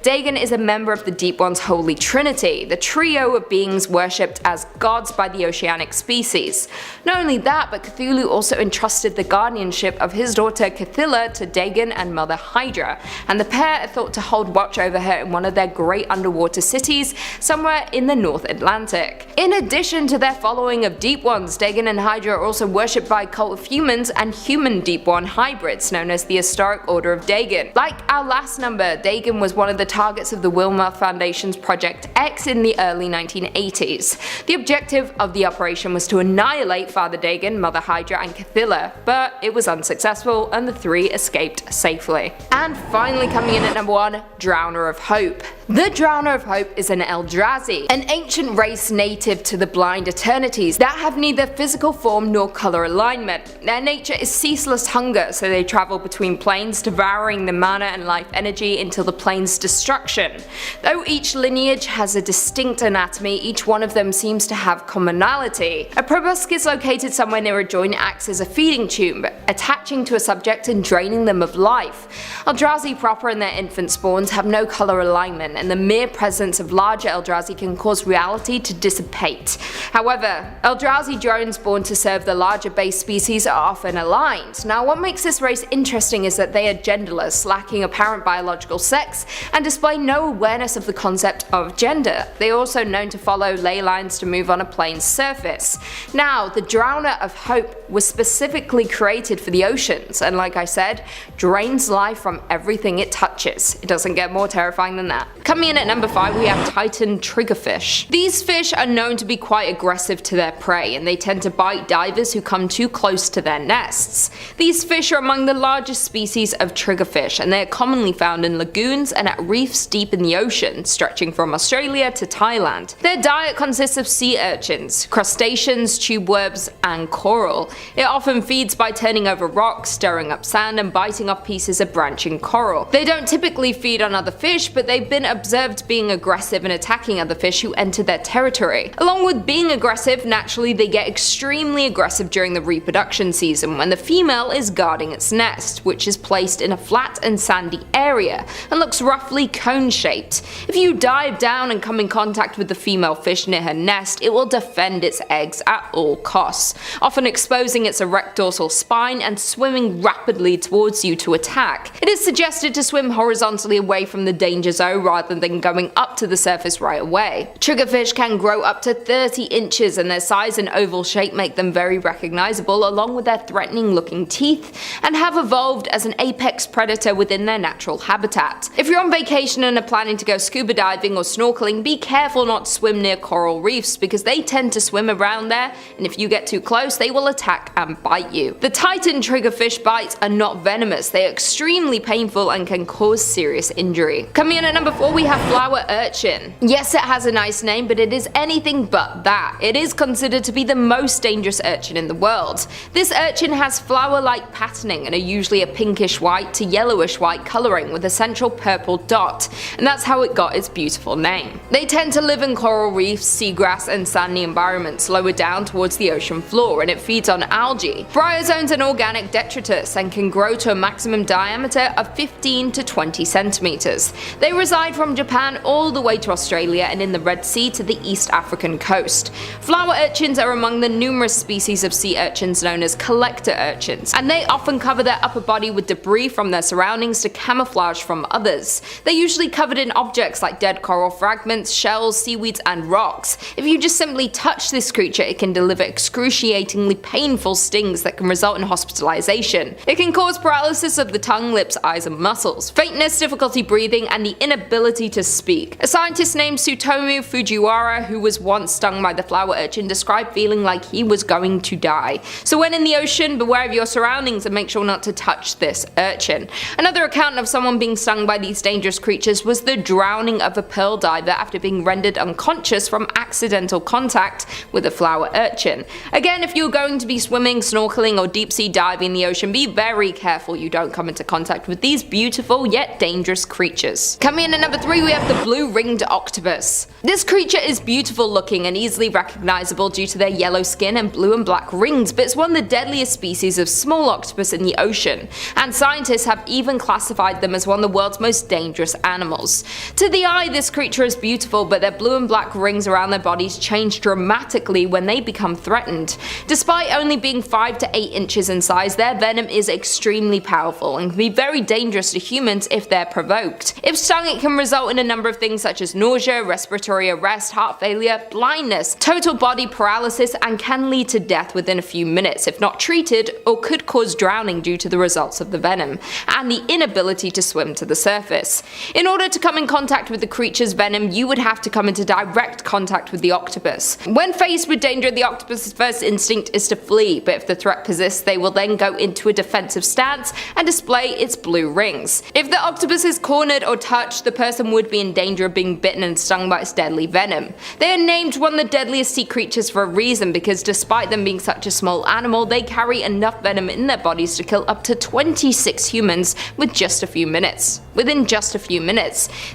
Dagon is a member of the Deep One's Holy Trinity, the trio of beings worshipped as gods by the oceanic species. Not only that, but Cthulhu also entrusted the guardianship of his daughter Cthulhu to Dagon and Mother Hydra, and the pair are thought to hold watch over her in one of their great underwater cities somewhere in the North Atlantic. In addition to their following of Deep Ones, Dagon and Hydra are also worshipped by a cult of humans and human Deep One hybrids known as the Historic Order of Dagon. Like our last number, Dagon was one of the targets of the Wilmarth Foundation's Project X in the early 1980s. The objective of the operation was to annihilate Father Dagon, Mother Hydra, and Cthulhu, but it was unsuccessful and the three escaped safely. And finally coming in at number 1, Drowner of Hope. The Drowner of Hope is an Eldrazi, an ancient race native to the Blind Eternities that have neither physical form nor color alignment. Their nature is ceaseless hunger, so they travel between planes, devouring the mana and life energy until the plane's destruction. Though each lineage has a distinct anatomy, each one of them seems to have commonality. A proboscis located somewhere near a joint acts as a feeding tube, attaching to a subject and draining them of life. Eldrazi proper and their infant spawns have no color alignment, and the mere presence of larger Eldrazi can cause reality to dissipate. However, Eldrazi drones born to serve the larger base species are often aligned. Now, what makes this race interesting is that they are genderless, lacking apparent biological sex, and display no awareness of the concept of gender. They are also known to follow ley lines to move on a plane's surface. Now, the Drowner of Hope was specifically created for the oceans, and like I said, drains life from everything it touches. It doesn't get more terrifying than that. Coming in at number 5, we have Titan Triggerfish. These fish are known to be quite aggressive to their prey, and they tend to bite divers who come too close to their nests. These fish are among the largest species of triggerfish, and they are commonly found in lagoons and at reefs deep in the ocean, stretching from Australia to Thailand. Their diet consists of sea urchins, crustaceans, tube worms, and coral. It often feeds by turning over rocks, stirring up sand, and biting off pieces of branching coral. They don't typically feed on other fish, but they've been observed being aggressive and attacking other fish who enter their territory. Along with being aggressive, naturally they get extremely aggressive during the reproduction season when the female is guarding its nest, which is placed in a flat and sandy area and looks roughly cone-shaped. If you dive down and come in contact with the female fish near her nest, it will defend its eggs at all costs, often exposing its erect dorsal spine and swimming rapidly towards you to attack. It is suggested to swim horizontally away from the danger zone rather than going up to the surface right away. Triggerfish can grow up to 30 inches, and their size and oval shape make them very recognizable, along with their threatening looking teeth, and have evolved as an apex predator within their natural habitat. If you're on vacation and are planning to go scuba diving or snorkeling, be careful not to swim near coral reefs because they tend to swim around there, and if you get too close they will attack and bite you. The Titan triggerfish bites are not venomous, they are extremely painful and can cause serious injury. Coming in at number 4 we have flower urchin. Yes, it has a nice name, but it is anything but that. It is considered to be the most dangerous urchin in the world. This urchin has flower-like patterning and are usually a pinkish white to yellowish white colouring with a central purple dot, and that's how it got its beautiful name. They tend to live in coral reefs, seagrass and sandy environments lower down towards the ocean floor, and it feeds on algae, bryozoans and organic detritus, and can grow to a maximum diameter of 15 to 20 centimeters. They reside from Japan all the way to Australia and in the Red Sea to the East African coast. Flower urchins are among the numerous species of sea urchins known as collector urchins, and they often cover their upper body with debris from their surroundings to camouflage from others. They're usually covered in objects like dead coral fragments, shells, seaweeds and rocks. If you just simply touch this creature, it can deliver excruciatingly painful stings that can result in hospitalization. It can cause paralysis of the tongue, lips, eyes and muscles, faintness, difficulty breathing and the inability to speak. A scientist named Tsutomu Fujiwara, who was once stung by the flower urchin, described feeling like he was going to die. So when in the ocean, beware of your surroundings and make sure not to touch this urchin. Another account of someone being stung by these dangerous creatures was the drowning of a pearl diver after being rendered unconscious from accidental contact with a flower urchin. Again, if you're going to be swimming, snorkeling or deep sea diving in the ocean, be very careful you don't come into contact with these beautiful yet dangerous creatures. Coming in at number 3 we have the blue ringed octopus. This creature is beautiful looking and easily recognizable due to their yellow skin and blue and black rings, but it's one of the deadliest species of small octopus in the ocean, and scientists have even classified them as one of the world's most dangerous animals. To the eye, this creature is beautiful, but their blue and black rings around their bodies change dramatically when they become threatened. Despite only being 5 to 8 inches in size, their venom is extremely powerful and can be very dangerous to humans if they're provoked. If stung, it can result in a number of things such as nausea, respiratory arrest, heart failure, blindness, total body paralysis, and can lead to death within a few minutes if not treated, or could cause drowning due to the results of the venom, and the inability to swim to the surface. In order to come in contact with the creature's venom, you would have to come into direct contact with the octopus. When faced with danger, the octopus's first instinct is to flee, but if the threat persists, they will then go into a defensive stance and display its blue rings. If the octopus is cornered or touched, the person would be in danger of being bitten and stung by its deadly venom. They are named one of the deadliest sea creatures for a reason, because despite them being such a small animal, they carry enough venom in their bodies to kill up to 26 humans within just a few minutes.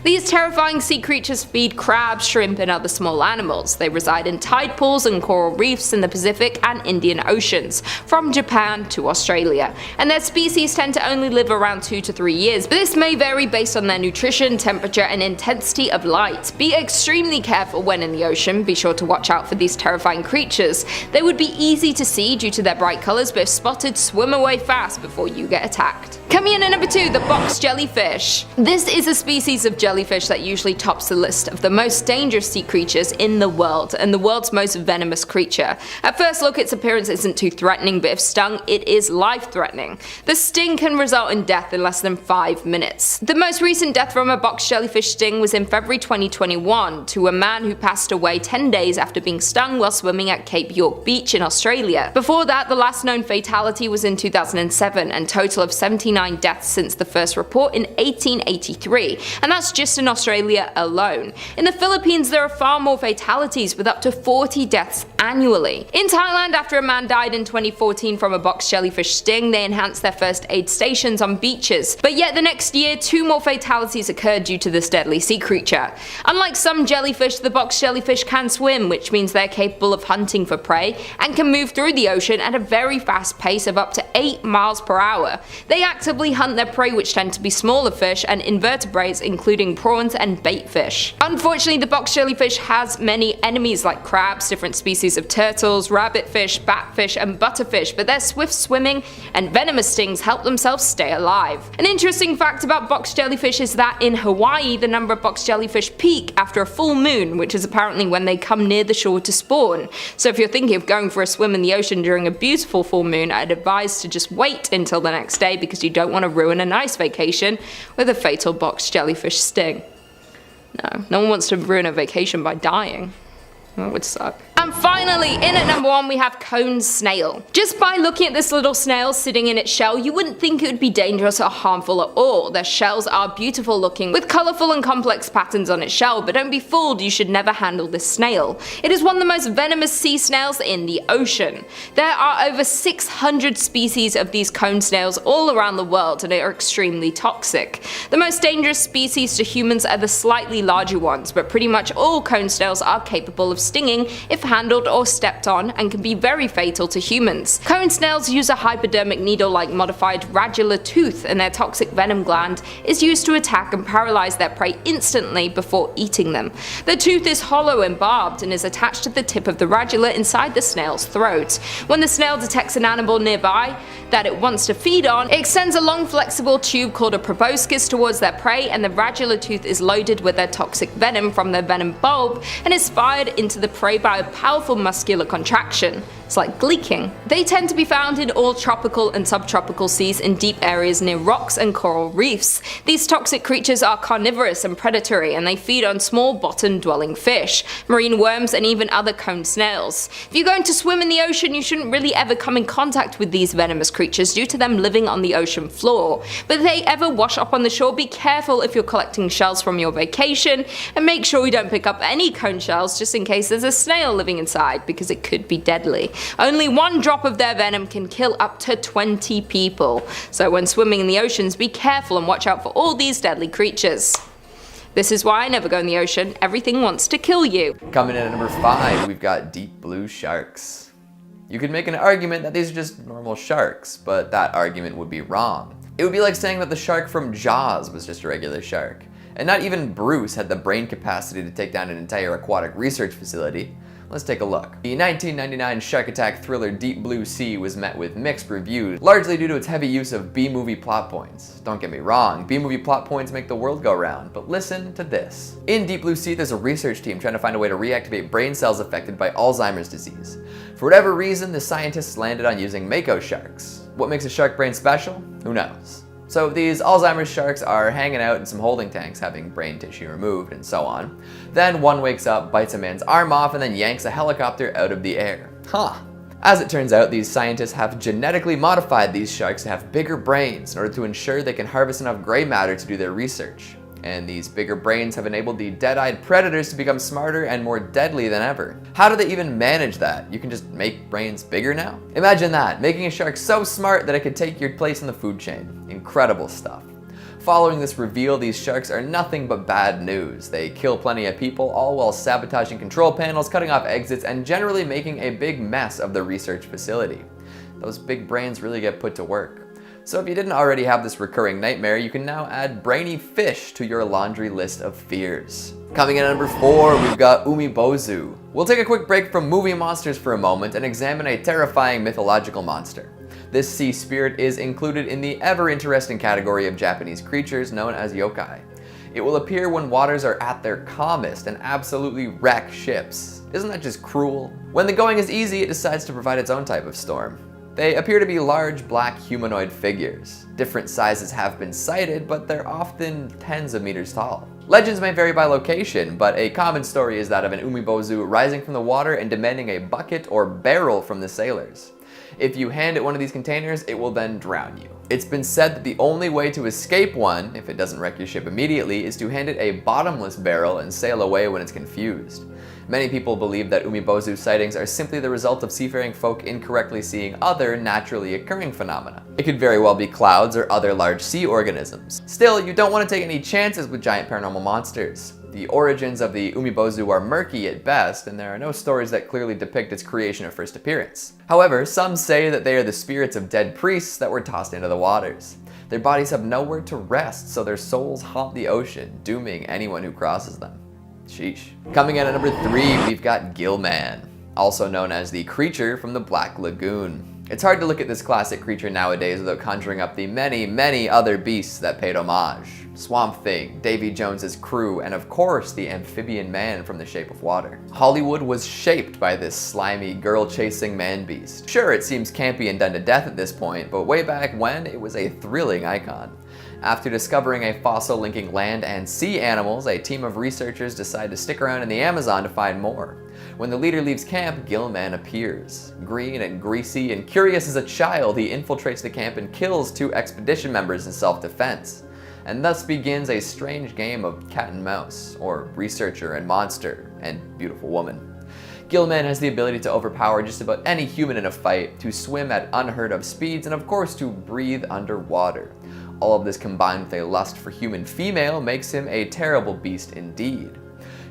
These terrifying sea creatures feed crabs, shrimp and other small animals. They reside in tide pools and coral reefs in the Pacific and Indian Oceans, from Japan to Australia, and their species tend to only live around 2 to 3 years, but this may vary based on their nutrition, temperature and intensity of light. Be extremely careful when in the ocean, be sure to watch out for these terrifying creatures. They would be easy to see due to their bright colours, but if spotted, swim away fast before you get attacked. Coming in at number 2, the box jellyfish. This is a species of jellyfish that usually tops the list of the most dangerous sea creatures in the world, and the world's most venomous creature. At first look, its appearance isn't too threatening, but if stung, it is life-threatening. The sting can result in death in less than 5 minutes. The most recent death from a box jellyfish sting was in February 2021 to a man who passed away 10 days after being stung while swimming at Cape York Beach in Australia. Before that, the last known fatality was in 2007, and total of 79 deaths since the first report in 1883, and that's just in Australia alone. In the Philippines, there are far more fatalities, with up to 40 deaths annually. In Thailand, after a man died in 2014 from a box jellyfish sting, they enhanced their first aid stations on beaches, but yet the next year 2 more fatalities occurred due to this deadly sea creature. Unlike some jellyfish, the box jellyfish can swim, which means they're capable of hunting for prey and can move through the ocean at a very fast pace of up to 8 miles per hour. They actively hunt their prey, which tend to be smaller fish and invertebrates including prawns and bait fish. Unfortunately, the box jellyfish has many enemies like crabs, different species species of turtles, rabbitfish, batfish, and butterfish, but their swift swimming and venomous stings help themselves stay alive. An interesting fact about box jellyfish is that in Hawaii, the number of box jellyfish peak after a full moon, which is apparently when they come near the shore to spawn. So if you're thinking of going for a swim in the ocean during a beautiful full moon, I'd advise to just wait until the next day because you don't want to ruin a nice vacation with a fatal box jellyfish sting. No one wants to ruin a vacation by dying. That would suck. And finally, in at number 1, we have cone snail. Just by looking at this little snail sitting in its shell, you wouldn't think it would be dangerous or harmful at all. Their shells are beautiful looking, with colourful and complex patterns on its shell, but don't be fooled, you should never handle this snail. It is one of the most venomous sea snails in the ocean. There are over 600 species of these cone snails all around the world, and they are extremely toxic. The most dangerous species to humans are the slightly larger ones, but pretty much all cone snails are capable of stinging if handled or stepped on, and can be very fatal to humans. Cone snails use a hypodermic needle-like modified radula tooth, and their toxic venom gland is used to attack and paralyze their prey instantly before eating them. The tooth is hollow and barbed and is attached to the tip of the radula inside the snail's throat. When the snail detects an animal nearby that it wants to feed on, it extends a long flexible tube called a proboscis towards their prey, and the radula tooth is loaded with their toxic venom from their venom bulb and is fired into the prey by a powerful muscular contraction. It's like gleeking. They tend to be found in all tropical and subtropical seas in deep areas near rocks and coral reefs. These toxic creatures are carnivorous and predatory, and they feed on small bottom-dwelling fish, marine worms, and even other cone snails. If you're going to swim in the ocean, you shouldn't really ever come in contact with these venomous creatures due to them living on the ocean floor. But if they ever wash up on the shore, be careful if you're collecting shells from your vacation, and make sure you don't pick up any cone shells just in case there's a snail living inside, because it could be deadly. Only one drop of their venom can kill up to 20 people. So when swimming in the oceans, be careful and watch out for all these deadly creatures. This is why I never go in the ocean. Everything wants to kill you. Coming in at number 5, we've got deep blue sharks. You could make an argument that these are just normal sharks, but that argument would be wrong. It would be like saying that the shark from Jaws was just a regular shark. And not even Bruce had the brain capacity to take down an entire aquatic research facility. Let's take a look. The 1999 shark attack thriller Deep Blue Sea was met with mixed reviews, largely due to its heavy use of B-movie plot points. Don't get me wrong, B-movie plot points make the world go round, but listen to this. In Deep Blue Sea, there's a research team trying to find a way to reactivate brain cells affected by Alzheimer's disease. For whatever reason, the scientists landed on using mako sharks. What makes a shark brain special? Who knows? So these Alzheimer's sharks are hanging out in some holding tanks having brain tissue removed and so on. Then one wakes up, bites a man's arm off, and then yanks a helicopter out of the air. As it turns out, these scientists have genetically modified these sharks to have bigger brains in order to ensure they can harvest enough gray matter to do their research. And these bigger brains have enabled the dead-eyed predators to become smarter and more deadly than ever. How do they even manage that? You can just make brains bigger now? Imagine that, making a shark so smart that it could take your place in the food chain. Incredible stuff. Following this reveal, these sharks are nothing but bad news. They kill plenty of people, all while sabotaging control panels, cutting off exits, and generally making a big mess of the research facility. Those big brains really get put to work. So if you didn't already have this recurring nightmare, you can now add brainy fish to your laundry list of fears. Coming in at number 4, we've got umibozu. We'll take a quick break from movie monsters for a moment and examine a terrifying mythological monster. This sea spirit is included in the ever-interesting category of Japanese creatures known as yokai. It will appear when waters are at their calmest and absolutely wreck ships. Isn't that just cruel? When the going is easy, it decides to provide its own type of storm. They appear to be large black humanoid figures. Different sizes have been cited, but they're often tens of meters tall. Legends may vary by location, but a common story is that of an umibozu rising from the water and demanding a bucket or barrel from the sailors. If you hand it one of these containers, it will then drown you. It's been said that the only way to escape one, if it doesn't wreck your ship immediately, is to hand it a bottomless barrel and sail away when it's confused. Many people believe that umibozu sightings are simply the result of seafaring folk incorrectly seeing other naturally occurring phenomena. It could very well be clouds or other large sea organisms. Still, you don't want to take any chances with giant paranormal monsters. The origins of the umibozu are murky at best, and there are no stories that clearly depict its creation or first appearance. However, some say that they are the spirits of dead priests that were tossed into the waters. Their bodies have nowhere to rest, so their souls haunt the ocean, dooming anyone who crosses them. Sheesh. Coming in at number 3, we've got Gillman. also known as the creature from the Black Lagoon. It's hard to look at this classic creature nowadays without conjuring up the many, many other beasts that paid homage. Swamp Thing, Davy Jones's crew, and of course the amphibian man from The Shape of Water. Hollywood was shaped by this slimy, girl-chasing man-beast. Sure, it seems campy and done to death at this point, but way back when, it was a thrilling icon. After discovering a fossil linking land and sea animals, a team of researchers decide to stick around in the Amazon to find more. When the leader leaves camp, Gillman appears. Green and greasy and curious as a child, he infiltrates the camp and kills 2 expedition members in self-defense. And thus begins a strange game of cat and mouse, or researcher and monster and beautiful woman. Gillman has the ability to overpower just about any human in a fight, to swim at unheard of speeds, and of course to breathe underwater. All of this combined with a lust for human female makes him a terrible beast indeed.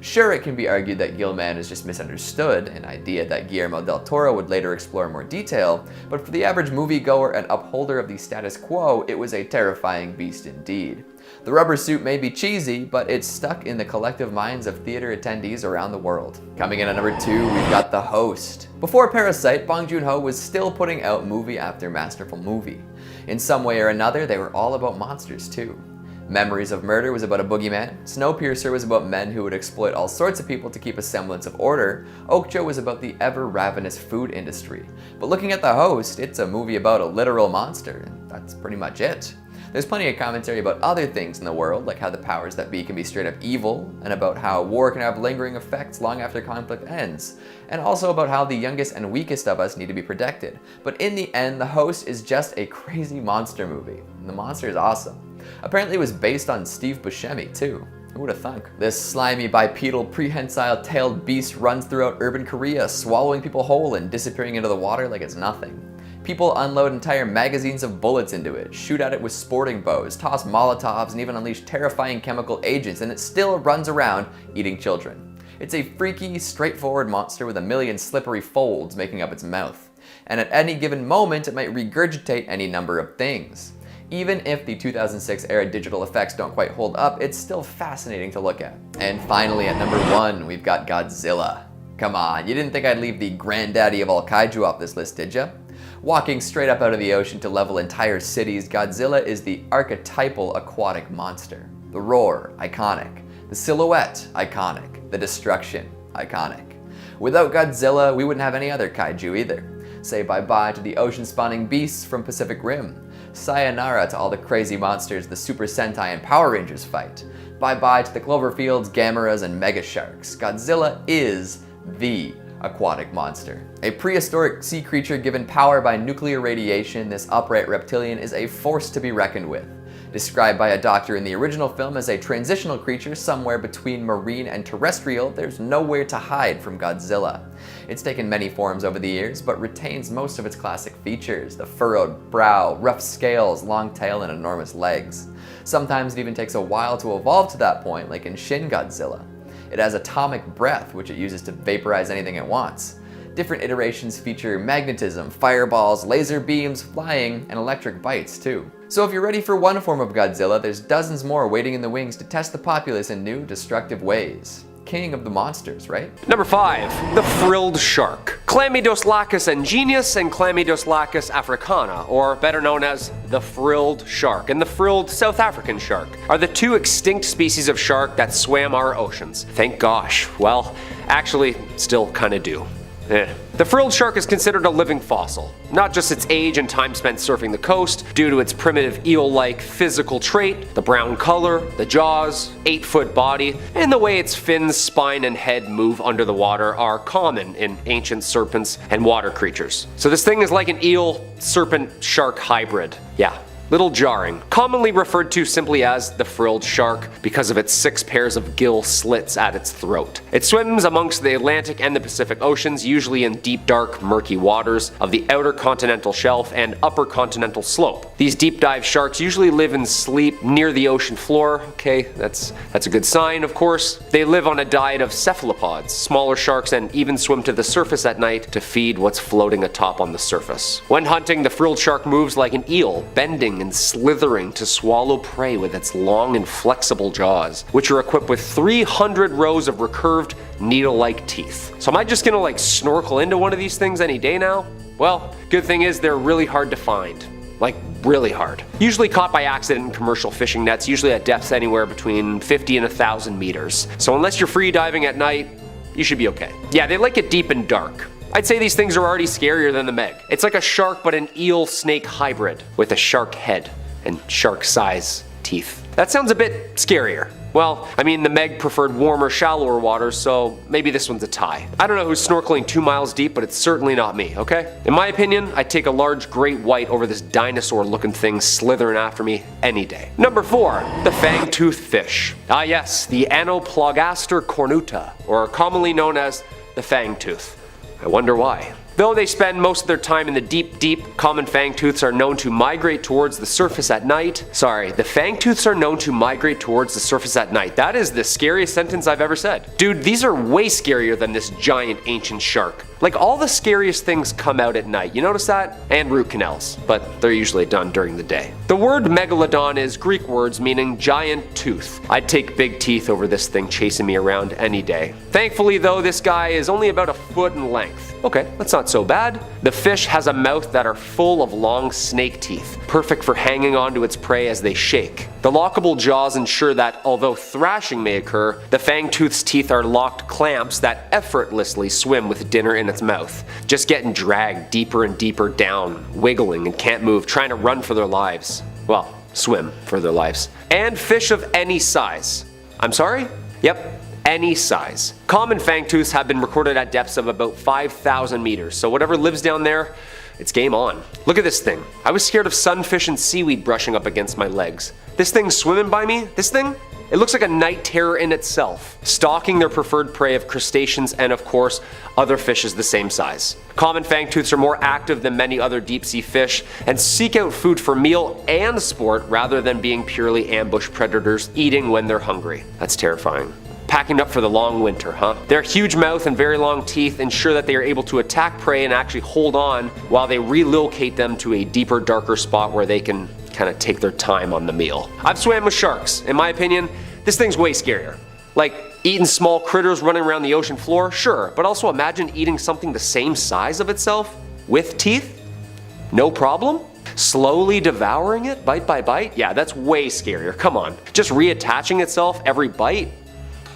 Sure, it can be argued that Gillman is just misunderstood, an idea that Guillermo del Toro would later explore in more detail, but for the average moviegoer and upholder of the status quo, it was a terrifying beast indeed. The rubber suit may be cheesy, but it's stuck in the collective minds of theater attendees around the world. Coming in at number 2, we've got The Host. Before Parasite, Bong Joon-ho was still putting out movie after masterful movie. In some way or another, they were all about monsters too. Memories of Murder was about a boogeyman, Snowpiercer was about men who would exploit all sorts of people to keep a semblance of order, Okja was about the ever-ravenous food industry. But looking at The Host, it's a movie about a literal monster, and that's pretty much it. There's plenty of commentary about other things in the world, like how the powers that be can be straight up evil, and about how war can have lingering effects long after conflict ends, and also about how the youngest and weakest of us need to be protected. But in the end, The Host is just a crazy monster movie, and the monster is awesome. Apparently it was based on Steve Buscemi too. Who would have thunk? This slimy, bipedal, prehensile-tailed beast runs throughout urban Korea, swallowing people whole and disappearing into the water like it's nothing. People unload entire magazines of bullets into it, shoot at it with sporting bows, toss Molotovs, and even unleash terrifying chemical agents, and it still runs around eating children. It's a freaky, straightforward monster with a million slippery folds making up its mouth. And at any given moment, it might regurgitate any number of things. Even if the 2006 era digital effects don't quite hold up, it's still fascinating to look at. And finally, at number 1, we've got Godzilla. Come on, you didn't think I'd leave the granddaddy of all kaiju off this list, did ya? Walking straight up out of the ocean to level entire cities, Godzilla is the archetypal aquatic monster. The roar, iconic. The silhouette, iconic. The destruction, iconic. Without Godzilla, we wouldn't have any other kaiju either. Say bye-bye to the ocean-spawning beasts from Pacific Rim. Sayonara to all the crazy monsters the Super Sentai and Power Rangers fight. Bye-bye to the Cloverfields, Gameras, and Mega Sharks. Godzilla is the aquatic monster. A prehistoric sea creature given power by nuclear radiation, this upright reptilian is a force to be reckoned with. Described by a doctor in the original film as a transitional creature somewhere between marine and terrestrial, there's nowhere to hide from Godzilla. It's taken many forms over the years, but retains most of its classic features: the furrowed brow, rough scales, long tail, and enormous legs. Sometimes it even takes a while to evolve to that point, like in Shin Godzilla. It has atomic breath, which it uses to vaporize anything it wants. Different iterations feature magnetism, fireballs, laser beams, flying, and electric bites too. So if you're ready for one form of Godzilla, there's dozens more waiting in the wings to test the populace in new, destructive ways. King of the monsters, right? Number 5, the frilled shark. Chlamydoslacus ingenius and Chlamydoslacus africana, or better known as the frilled shark and the frilled South African shark, are the 2 extinct species of shark that swam our oceans. Thank gosh. Well, actually, still kinda do. The frilled shark is considered a living fossil, not just its age and time spent surfing the coast, due to its primitive eel-like physical trait, the brown color, the jaws, 8-foot body, and the way its fins, spine, and head move under the water are common in ancient serpents and water creatures. So this thing is like an eel-serpent-shark hybrid. Yeah. Little jarring, commonly referred to simply as the frilled shark because of its 6 pairs of gill slits at its throat. It swims amongst the Atlantic and the Pacific Oceans, usually in deep, dark, murky waters of the outer continental shelf and upper continental slope. These deep dive sharks usually live and sleep near the ocean floor. Okay, that's a good sign, of course. They live on a diet of cephalopods, smaller sharks, and even swim to the surface at night to feed what's floating atop on the surface. When hunting, the frilled shark moves like an eel, bending digging and slithering to swallow prey with its long and flexible jaws, which are equipped with 300 rows of recurved, needle-like teeth. So am I just gonna like snorkel into one of these things any day now? Well, good thing is they're really hard to find. Like, really hard. Usually caught by accident in commercial fishing nets, usually at depths anywhere between 50 and 1,000 meters. So unless you're free diving at night, you should be okay. Yeah, they like it deep and dark. I'd say these things are already scarier than the Meg. It's like a shark but an eel-snake hybrid with a shark head and shark-size teeth. That sounds a bit scarier. Well, I mean, the Meg preferred warmer, shallower waters, so maybe this one's a tie. I don't know who's snorkeling 2 miles deep, but it's certainly not me, okay? In my opinion, I'd take a large great white over this dinosaur-looking thing slithering after me any day. Number 4, the Fangtooth Fish. Ah yes, the Anoplogaster cornuta, or commonly known as the Fangtooth. I wonder why. Though they spend most of their time in the deep, common fangtooths are known to migrate towards the surface at night. Sorry, the fangtooths are known to migrate towards the surface at night. That is the scariest sentence I've ever said. Dude, these are way scarier than this giant ancient shark. Like, all the scariest things come out at night, you notice that? And root canals, but they're usually done during the day. The word megalodon is Greek words meaning giant tooth. I'd take big teeth over this thing chasing me around any day. Thankfully though, this guy is only about a foot in length. Okay, that's not so bad. The fish has a mouth that are full of long snake teeth, perfect for hanging onto its prey as they shake. The lockable jaws ensure that, although thrashing may occur, the fangtooth's teeth are locked clamps that effortlessly swim with dinner in its mouth, just getting dragged deeper and deeper down, wiggling and can't move, trying to run for their lives. Well, swim for their lives. And fish of any size. I'm sorry? Yep. Any size. Common fangtooths have been recorded at depths of about 5,000 meters, so whatever lives down there, it's game on. Look at this thing. I was scared of sunfish and seaweed brushing up against my legs. This thing swimming by me, this thing? It looks like a night terror in itself, stalking their preferred prey of crustaceans and of course, other fishes the same size. Common fangtooths are more active than many other deep sea fish and seek out food for meal and sport rather than being purely ambush predators eating when they're hungry. That's terrifying. Packing up for the long winter, huh? Their huge mouth and very long teeth ensure that they are able to attack prey and actually hold on while they relocate them to a deeper, darker spot where they can kind of take their time on the meal. I've swam with sharks. In my opinion, this thing's way scarier. Like, eating small critters running around the ocean floor, sure, but also imagine eating something the same size of itself with teeth? No problem? Slowly devouring it, bite by bite? Yeah, that's way scarier. Come on. Just reattaching itself every bite?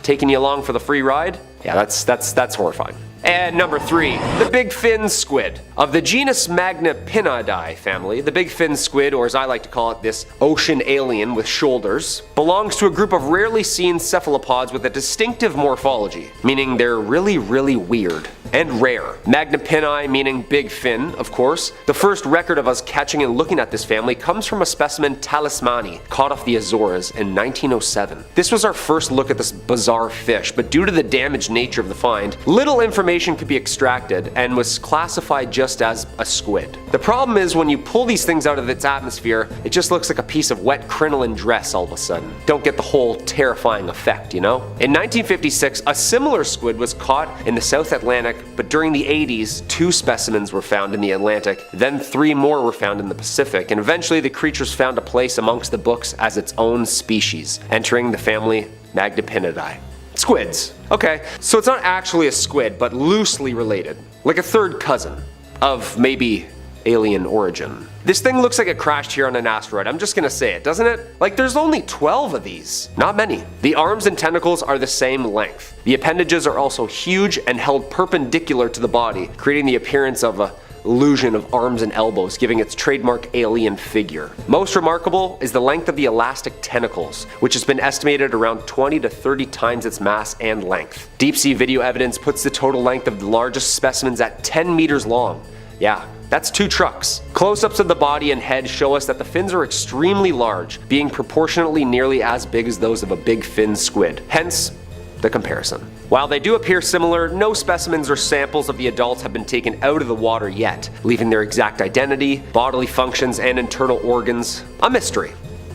Taking you along for the free ride? Yeah, that's horrifying. And number 3, the big fin squid. Of the genus Magnapinidae family, the big fin squid, or as I like to call it, this ocean alien with shoulders, belongs to a group of rarely seen cephalopods with a distinctive morphology, meaning they're really weird and rare. Magnapini meaning big fin, of course. The first record of us catching and looking at this family comes from a specimen talismani caught off the Azores in 1907. This was our first look at this bizarre fish, but due to the damaged nature of the find, little information could be extracted and was classified just as a squid. The problem is when you pull these things out of its atmosphere, it just looks like a piece of wet crinoline dress all of a sudden. Don't get the whole terrifying effect, you know? In 1956, a similar squid was caught in the South Atlantic, but during the 80s, 2 specimens were found in the Atlantic, then 3 more were found in the Pacific, and eventually the creatures found a place amongst the books as its own species, entering the family Magnapinidae. Squids. Okay, so it's not actually a squid, but loosely related. Like a third cousin of maybe alien origin. This thing looks like it crashed here on an asteroid, I'm just gonna say it, doesn't it? Like there's only 12 of these. Not many. The arms and tentacles are the same length. The appendages are also huge and held perpendicular to the body, creating the appearance of a illusion of arms and elbows, giving its trademark alien figure. Most remarkable is the length of the elastic tentacles, which has been estimated around 20 to 30 times its mass and length. Deep sea video evidence puts the total length of the largest specimens at 10 meters long. Yeah, that's 2 trucks. Close-ups of the body and head show us that the fins are extremely large, being proportionately nearly as big as those of a big fin squid. Hence, the comparison. While they do appear similar, no specimens or samples of the adults have been taken out of the water yet, leaving their exact identity, bodily functions, and internal organs a mystery.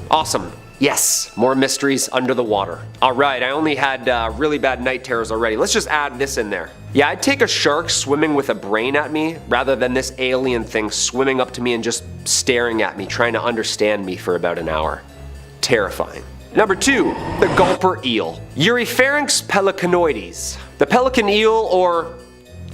Awesome. Yes, more mysteries under the water. Alright, I only had really bad night terrors already. Let's just add this in there. Yeah, I'd take a shark swimming with a brain at me rather than this alien thing swimming up to me and just staring at me, trying to understand me for about an hour. Terrifying. Number 2, the gulper eel. Eurypharynx pelicanoides. The pelican eel, or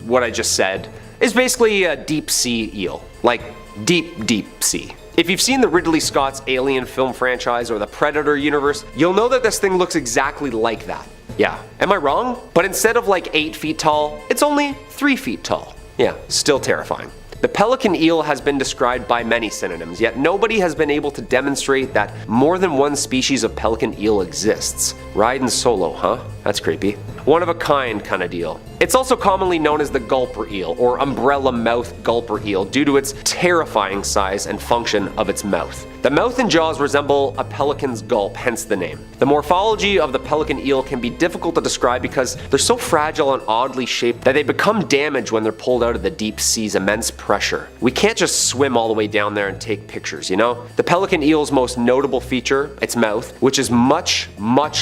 what I just said, is basically a deep sea eel. Like deep sea. If you've seen the Ridley Scott's Alien film franchise or the Predator universe, you'll know that this thing looks exactly like that. Yeah, am I wrong? But instead of like 8 feet tall, it's only 3 feet tall. Yeah, still terrifying. The pelican eel has been described by many synonyms, yet nobody has been able to demonstrate that more than one species of pelican eel exists. Riding solo, huh? That's creepy. One of a kind kinda deal. It's also commonly known as the gulper eel, or umbrella mouth gulper eel, due to its terrifying size and function of its mouth. The mouth and jaws resemble a pelican's gulp, hence the name. The morphology of the pelican eel can be difficult to describe because they're so fragile and oddly shaped that they become damaged when they're pulled out of the deep sea's immense pressure. We can't just swim all the way down there and take pictures, you know? The pelican eel's most notable feature, its mouth, which is much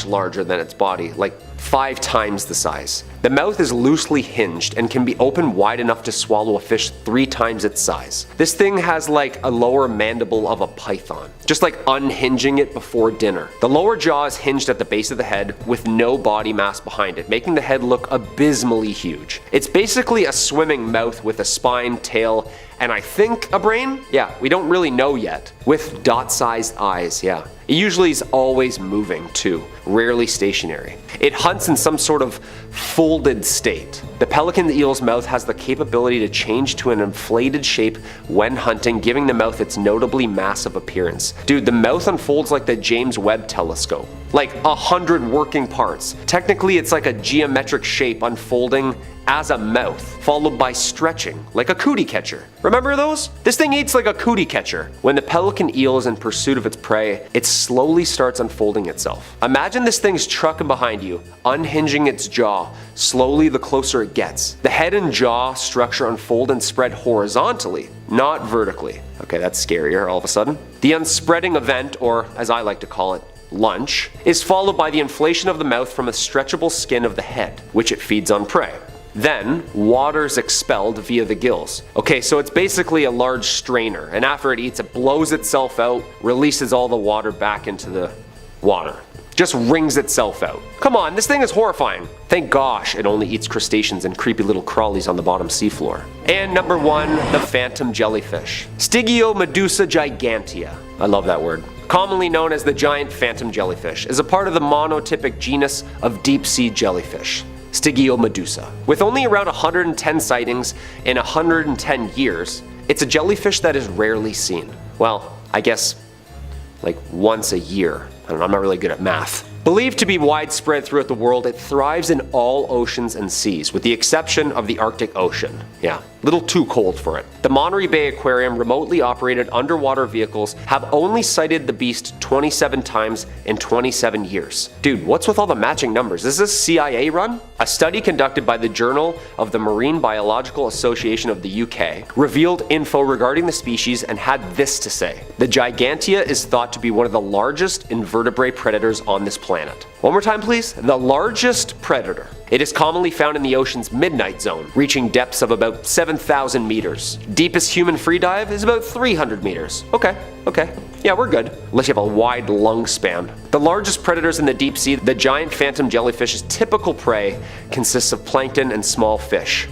larger than its body, like 5 times the size. The mouth is loosely hinged and can be opened wide enough to swallow a fish 3 times its size. This thing has like a lower mandible of a python, just like unhinging it before dinner. The lower jaw is hinged at the base of the head with no body mass behind it, making the head look abysmally huge. It's basically a swimming mouth with a spine, tail, and I think a brain? Yeah, we don't really know yet. With dot-sized eyes, yeah. It usually is always moving too, rarely stationary. It hunts in some sort of folded state. The pelican eel's mouth has the capability to change to an inflated shape when hunting, giving the mouth its notably massive appearance. Dude, the mouth unfolds like the James Webb telescope. Like 100 working parts. Technically, it's like a geometric shape unfolding as a mouth, followed by stretching, like a cootie catcher. Remember those? This thing eats like a cootie catcher. When the pelican eel is in pursuit of its prey, it slowly starts unfolding itself. Imagine this thing's trucking behind you, unhinging its jaw, slowly the closer it gets. The head and jaw structure unfold and spread horizontally, not vertically. Okay, that's scarier all of a sudden. The unspreading event, or as I like to call it, lunch, is followed by the inflation of the mouth from a stretchable skin of the head, which it feeds on prey. Then, water's expelled via the gills. Okay, so it's basically a large strainer, and after it eats, it blows itself out, releases all the water back into the water. Just wrings itself out. Come on, this thing is horrifying. Thank gosh it only eats crustaceans and creepy little crawlies on the bottom seafloor. And number 1, the phantom jellyfish. Stygiomedusa gigantea. I love that word. Commonly known as the giant phantom jellyfish, is a part of the monotypic genus of deep-sea jellyfish. Stygiomedusa. With only around 110 sightings in 110 years, it's a jellyfish that is rarely seen. Well, I guess like once a year. I don't know, I'm not really good at math. Believed to be widespread throughout the world, it thrives in all oceans and seas, with the exception of the Arctic Ocean. Yeah, a little too cold for it. The Monterey Bay Aquarium remotely operated underwater vehicles have only sighted the beast 27 times in 27 years. Dude, what's with all the matching numbers? Is this CIA run? A study conducted by the Journal of the Marine Biological Association of the UK revealed info regarding the species and had this to say. The gigantea is thought to be one of the largest invertebrate predators on this planet. One more time please. The largest predator. It is commonly found in the ocean's midnight zone, reaching depths of about 7,000 meters. Deepest human free dive is about 300 meters. Okay. Yeah, we're good. Unless you have a wide lung span. The largest predators in the deep sea, the giant phantom jellyfish's typical prey consists of plankton and small fish.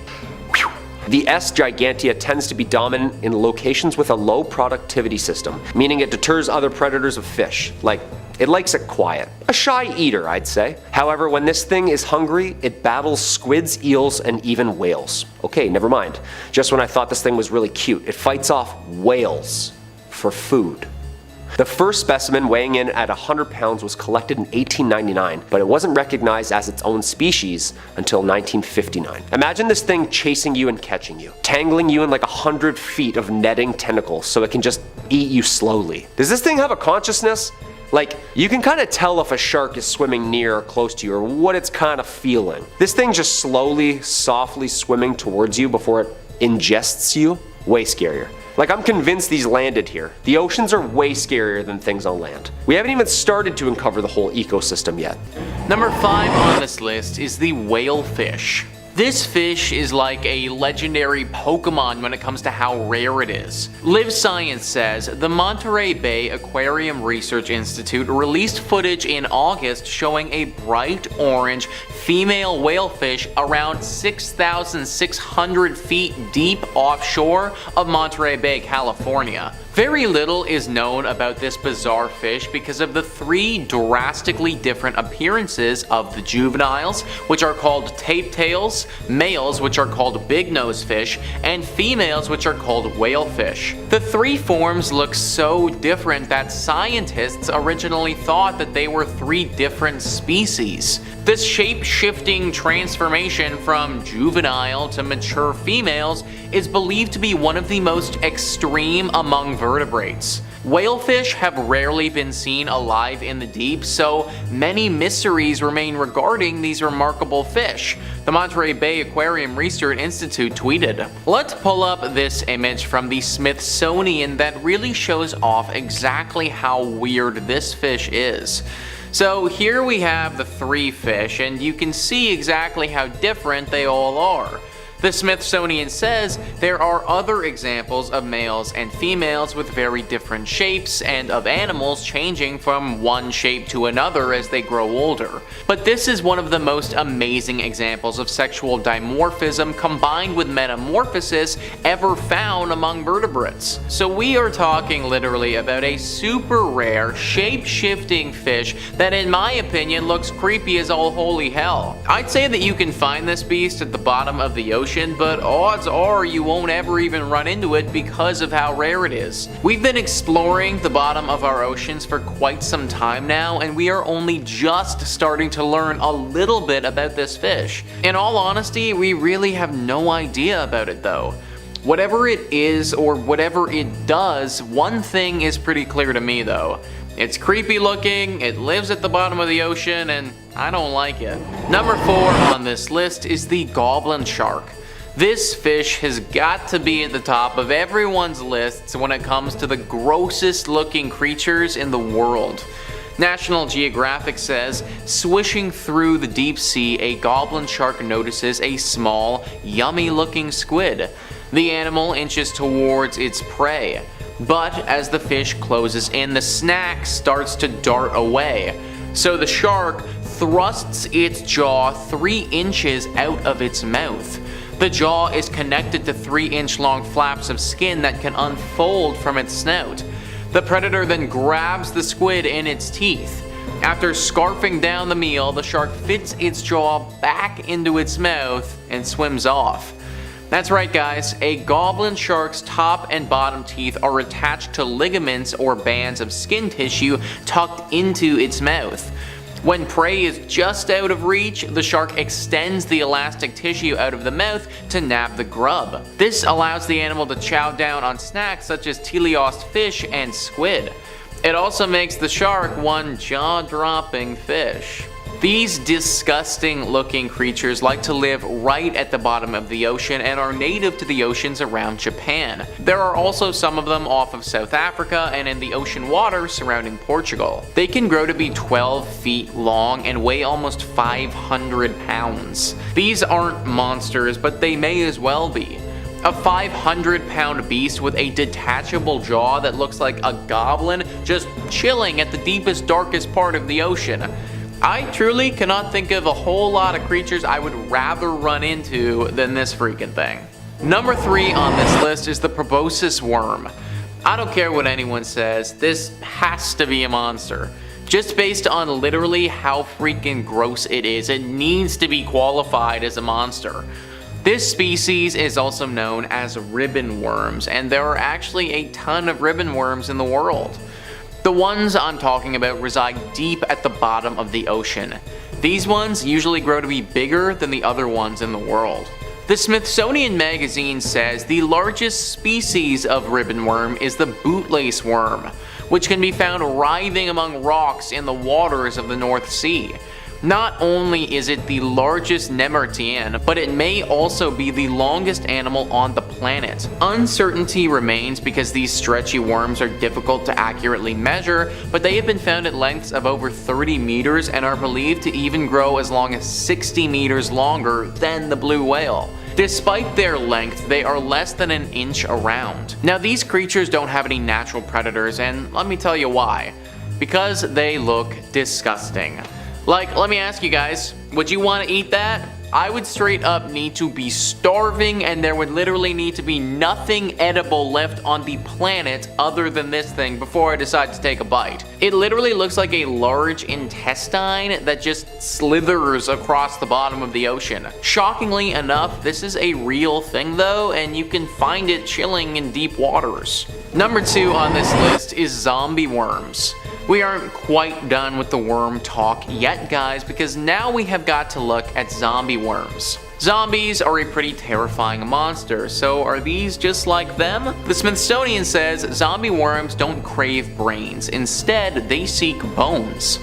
The S. gigantea tends to be dominant in locations with a low productivity system, meaning it deters other predators of fish. Like, it likes it quiet. A shy eater, I'd say. However, when this thing is hungry, it battles squids, eels, and even whales. Okay, never mind. Just when I thought this thing was really cute, it fights off whales for food. The first specimen, weighing in at 100 pounds, was collected in 1899, but it wasn't recognized as its own species until 1959. Imagine this thing chasing you and catching you, tangling you in like 100 feet of netting tentacles so it can just eat you slowly. Does this thing have a consciousness? Like, you can kind of tell if a shark is swimming near or close to you or what it's kind of feeling. This thing just slowly, softly swimming towards you before it ingests you? Way scarier. Like, I'm convinced these landed here. The oceans are way scarier than things on land. We haven't even started to uncover the whole ecosystem yet. Number 5 on this list is the whalefish. This fish is like a legendary Pokemon when it comes to how rare it is. Live Science says the Monterey Bay Aquarium Research Institute released footage in August showing a bright orange female whalefish around 6,600 feet deep offshore of Monterey Bay, California. Very little is known about this bizarre fish because of the 3 drastically different appearances of the juveniles, which are called tape tails, males, which are called big nose fish, and females, which are called whalefish. The 3 forms look so different that scientists originally thought that they were 3 different species. This shape-shifting transformation from juvenile to mature females is believed to be one of the most extreme among vertebrates. Whalefish have rarely been seen alive in the deep, so many mysteries remain regarding these remarkable fish. The Monterey Bay Aquarium Research Institute tweeted, "Let's pull up this image from the Smithsonian that really shows off exactly how weird this fish is." So here we have the 3 fish, and you can see exactly how different they all are. The Smithsonian says there are other examples of males and females with very different shapes and of animals changing from one shape to another as they grow older. But this is one of the most amazing examples of sexual dimorphism combined with metamorphosis ever found among vertebrates. So we are talking literally about a super rare, shape-shifting fish that in my opinion looks creepy as all holy hell. I'd say that you can find this beast at the bottom of the ocean, but odds are you won't ever even run into it because of how rare it is. We've been exploring the bottom of our oceans for quite some time now, and we are only just starting to learn a little bit about this fish. In all honesty, we really have no idea about it though. Whatever it is or whatever it does, one thing is pretty clear to me though. It's creepy looking, it lives at the bottom of the ocean, and I don't like it. Number 4 on this list is the goblin shark. This fish has got to be at the top of everyone's lists when it comes to the grossest looking creatures in the world. National Geographic says, swishing through the deep sea, a goblin shark notices a small, yummy looking squid. The animal inches towards its prey. But as the fish closes in, the snack starts to dart away. So the shark thrusts its jaw 3 inches out of its mouth. The jaw is connected to 3-inch long flaps of skin that can unfold from its snout. The predator then grabs the squid in its teeth. After scarfing down the meal, the shark fits its jaw back into its mouth and swims off. That's right guys, a goblin shark's top and bottom teeth are attached to ligaments or bands of skin tissue tucked into its mouth. When prey is just out of reach, the shark extends the elastic tissue out of the mouth to nab the grub. This allows the animal to chow down on snacks such as teleost fish and squid. It also makes the shark one jaw-dropping fish. These disgusting looking creatures like to live right at the bottom of the ocean and are native to the oceans around Japan. There are also some of them off of South Africa and in the ocean water surrounding Portugal. They can grow to be 12 feet long and weigh almost 500 pounds. These aren't monsters, but they may as well be. A 500-pound beast with a detachable jaw that looks like a goblin just chilling at the deepest, darkest part of the ocean. I truly cannot think of a whole lot of creatures I would rather run into than this freaking thing. Number 3 on this list is the proboscis worm. I don't care what anyone says, this has to be a monster. Just based on literally how freaking gross it is, it needs to be qualified as a monster. This species is also known as ribbon worms, and there are actually a ton of ribbon worms in the world. The ones I'm talking about reside deep at the bottom of the ocean. These ones usually grow to be bigger than the other ones in the world. The Smithsonian Magazine says the largest species of ribbon worm is the bootlace worm, which can be found writhing among rocks in the waters of the North Sea. Not only is it the largest nemertean, but it may also be the longest animal on the planet. Uncertainty remains because these stretchy worms are difficult to accurately measure, but they have been found at lengths of over 30 meters and are believed to even grow as long as 60 meters longer than the blue whale. Despite their length, they are less than an inch around. Now, these creatures don't have any natural predators, and let me tell you why. Because they look disgusting. Like, let me ask you guys, would you want to eat that? I would straight up need to be starving, and there would literally need to be nothing edible left on the planet other than this thing before I decide to take a bite. It literally looks like a large intestine that just slithers across the bottom of the ocean. Shockingly enough, this is a real thing though, and you can find it chilling in deep waters. Number 2 on this list is zombie worms. We aren't quite done with the worm talk yet, guys, because now we have got to look at zombie worms. Zombies are a pretty terrifying monster, so are these just like them? The Smithsonian says zombie worms don't crave brains, instead they seek bones.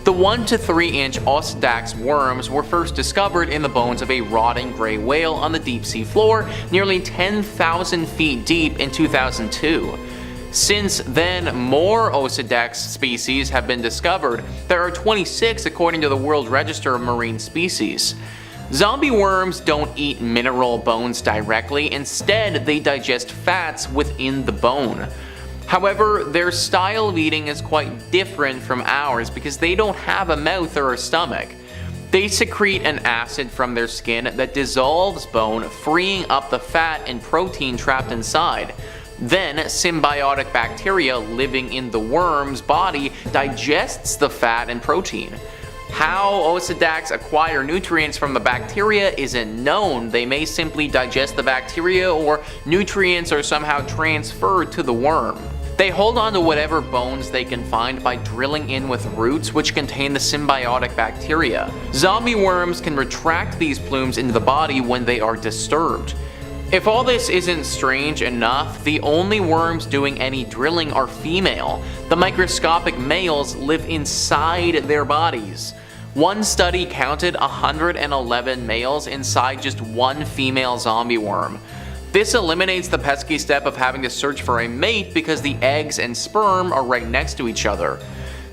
The 1 to 3 inch Osedax worms were first discovered in the bones of a rotting gray whale on the deep sea floor, nearly 10,000 feet deep in 2002. Since then, more Osedax species have been discovered. There are 26 according to the World Register of Marine Species. Zombie worms don't eat mineral bones directly, instead they digest fats within the bone. However, their style of eating is quite different from ours because they don't have a mouth or a stomach. They secrete an acid from their skin that dissolves bone, freeing up the fat and protein trapped inside. Then, symbiotic bacteria living in the worm's body digests the fat and protein. How Osedax acquire nutrients from the bacteria isn't known. They may simply digest the bacteria, or nutrients are somehow transferred to the worm. They hold on to whatever bones they can find by drilling in with roots which contain the symbiotic bacteria. Zombie worms can retract these plumes into the body when they are disturbed. If all this isn't strange enough, the only worms doing any drilling are female. The microscopic males live inside their bodies. One study counted 111 males inside just one female zombie worm. This eliminates the pesky step of having to search for a mate because the eggs and sperm are right next to each other.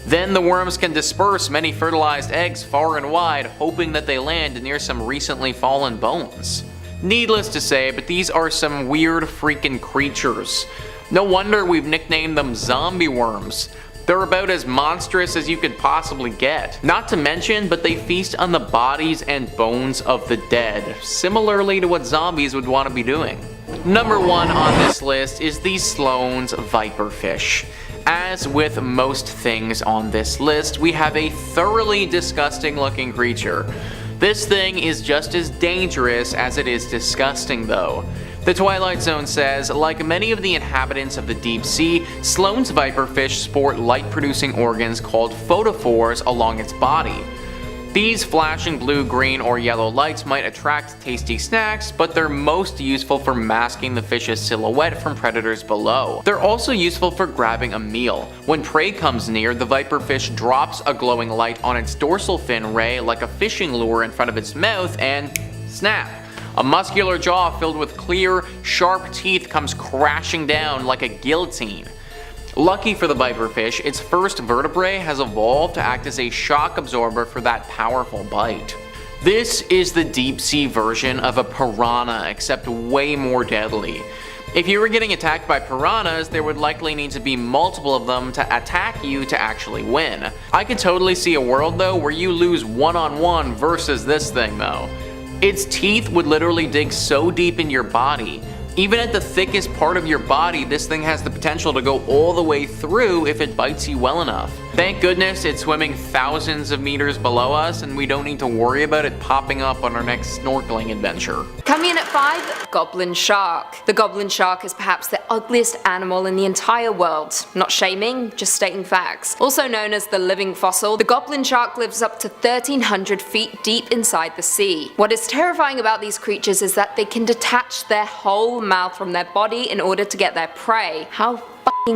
Then the worms can disperse many fertilized eggs far and wide, hoping that they land near some recently fallen bones. Needless to say, but these are some weird freaking creatures. No wonder we've nicknamed them zombie worms. They're about as monstrous as you could possibly get. Not to mention, but they feast on the bodies and bones of the dead, similarly to what zombies would want to be doing. Number 1 on this list is the Sloane's Viperfish. As with most things on this list, we have a thoroughly disgusting looking creature. This thing is just as dangerous as it is disgusting though. The Twilight Zone says, like many of the inhabitants of the deep sea, Sloane's viperfish sport light-producing organs called photophores along its body. These flashing blue, green, or yellow lights might attract tasty snacks, but they're most useful for masking the fish's silhouette from predators below. They're also useful for grabbing a meal. When prey comes near, the viperfish drops a glowing light on its dorsal fin ray like a fishing lure in front of its mouth and snap! A muscular jaw filled with clear, sharp teeth comes crashing down like a guillotine. Lucky for the viperfish, its first vertebrae has evolved to act as a shock absorber for that powerful bite. This is the deep sea version of a piranha, except way more deadly. If you were getting attacked by piranhas, there would likely need to be multiple of them to attack you to actually win. I could totally see a world though where you lose one-on-one versus this thing though. Its teeth would literally dig so deep in your body. Even at the thickest part of your body, this thing has the potential to go all the way through if it bites you well enough. Thank goodness it's swimming thousands of meters below us and we don't need to worry about it popping up on our next snorkeling adventure. Coming in at 5, goblin shark. The goblin shark is perhaps the ugliest animal in the entire world. Not shaming, just stating facts. Also known as the living fossil, the goblin shark lives up to 1,300 feet deep inside the sea. What is terrifying about these creatures is that they can detach their whole mouth from their body in order to get their prey. How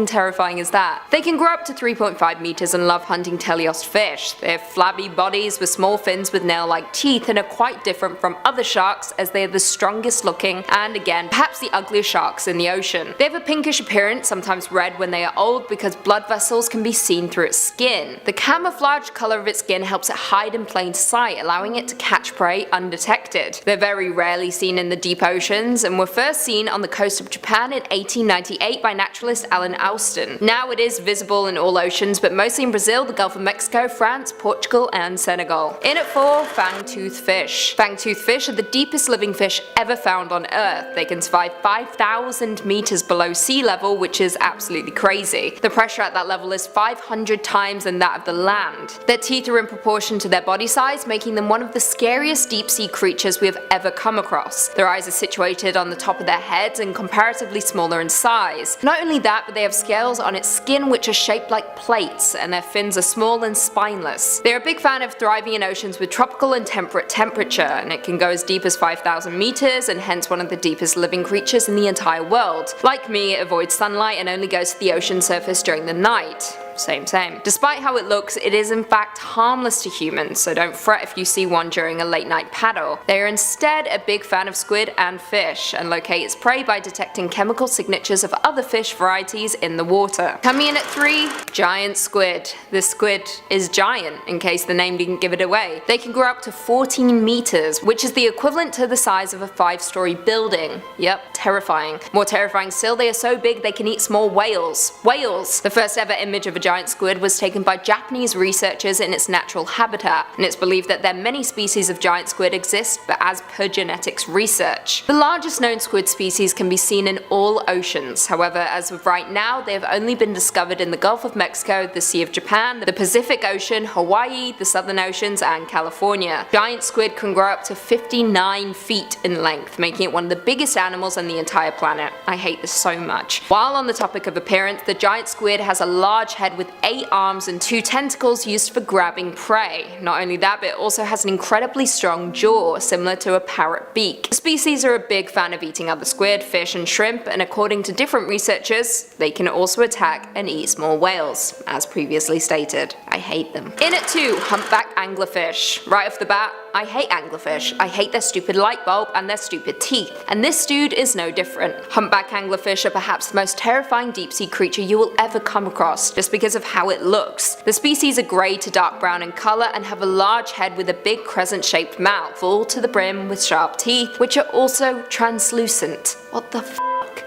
terrifying is that? They can grow up to 3.5 meters and love hunting teleost fish. They have flabby bodies with small fins with nail-like teeth and are quite different from other sharks as they are the strongest looking and, again, perhaps the ugliest sharks in the ocean. They have a pinkish appearance, sometimes red when they are old because blood vessels can be seen through its skin. The camouflage color of its skin helps it hide in plain sight, allowing it to catch prey undetected. They're very rarely seen in the deep oceans and were first seen on the coast of Japan in 1898 by naturalist Alan Alston. Now it is visible in all oceans, but mostly in Brazil, the Gulf of Mexico, France, Portugal, and Senegal. In at 4, Fangtooth Fish. Fangtooth fish are the deepest living fish ever found on Earth. They can survive 5,000 meters below sea level, which is absolutely crazy. The pressure at that level is 500 times than that of the land. Their teeth are in proportion to their body size, making them one of the scariest deep sea creatures we have ever come across. Their eyes are situated on the top of their heads and comparatively smaller in size. Not only that, but they have scales on its skin which are shaped like plates, and their fins are small and spineless. They're a big fan of thriving in oceans with tropical and temperate temperature, and it can go as deep as 5,000 meters and hence one of the deepest living creatures in the entire world. Like me, it avoids sunlight and only goes to the ocean surface during the night. Same. Despite how it looks, it is in fact harmless to humans, so don't fret if you see one during a late night paddle. They are instead a big fan of squid and fish, and locate its prey by detecting chemical signatures of other fish varieties in the water. Coming in at 3, giant squid. This squid is giant, in case the name didn't give it away. They can grow up to 14 meters, which is the equivalent to the size of a 5-story building. Yep, terrifying. More terrifying still, they are so big they can eat small whales. Whales! The first ever image of a giant squid was taken by Japanese researchers in its natural habitat, and it's believed that many species of giant squid exist, but as per genetics research. The largest known squid species can be seen in all oceans. However, as of right now, they have only been discovered in the Gulf of Mexico, the Sea of Japan, the Pacific Ocean, Hawaii, the Southern Oceans, and California. Giant squid can grow up to 59 feet in length, making it one of the biggest animals on the entire planet. I hate this so much. While on the topic of appearance, the giant squid has a large head with 8 arms and 2 tentacles used for grabbing prey. Not only that, but it also has an incredibly strong jaw, similar to a parrot beak. The species are a big fan of eating other squid, fish, and shrimp, and according to different researchers, they can also attack and eat small whales, as previously stated. I hate them. In at 2, humpback anglerfish. Right off the bat, I hate anglerfish. I hate their stupid light bulb and their stupid teeth. And this dude is no different. Humpback anglerfish are perhaps the most terrifying deep sea creature you will ever come across, just because of how it looks. The species are grey to dark brown in colour and have a large head with a big crescent shaped mouth, full to the brim with sharp teeth, which are also translucent. What the f?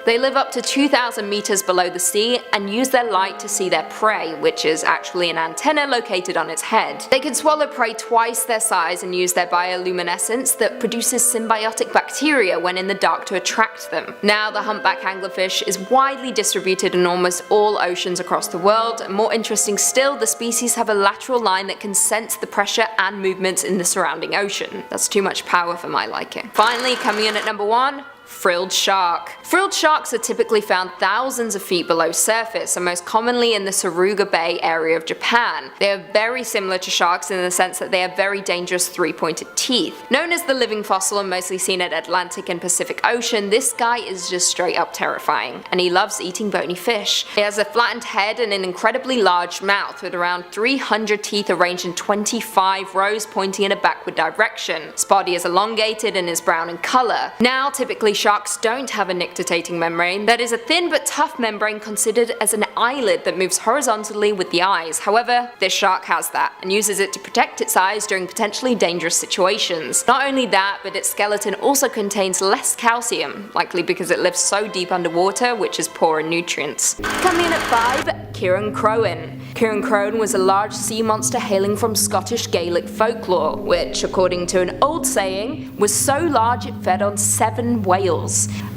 They live up to 2,000 meters below the sea and use their light to see their prey, which is actually an antenna located on its head. They can swallow prey twice their size and use their bioluminescence that produces symbiotic bacteria when in the dark to attract them. Now, the humpback anglerfish is widely distributed in almost all oceans across the world, and more interesting still, the species have a lateral line that can sense the pressure and movements in the surrounding ocean. That's too much power for my liking. Finally, coming in at number 1, frilled shark. Frilled sharks are typically found thousands of feet below surface, and most commonly in the Suruga Bay area of Japan. They are very similar to sharks in the sense that they have very dangerous 3-pointed teeth. Known as the living fossil and mostly seen at Atlantic and Pacific Ocean, this guy is just straight up terrifying, and he loves eating bony fish. He has a flattened head and an incredibly large mouth with around 300 teeth arranged in 25 rows pointing in a backward direction. His body is elongated and is brown in color. Now, typically sharks don't have a nictitating membrane, that is a thin but tough membrane considered as an eyelid that moves horizontally with the eyes. However, this shark has that, and uses it to protect its eyes during potentially dangerous situations. Not only that, but its skeleton also contains less calcium, likely because it lives so deep underwater, which is poor in nutrients. Coming in at 5, Kieran Crowan. Kieran Crowan was a large sea monster hailing from Scottish Gaelic folklore, which, according to an old saying, was so large it fed on 7 whales.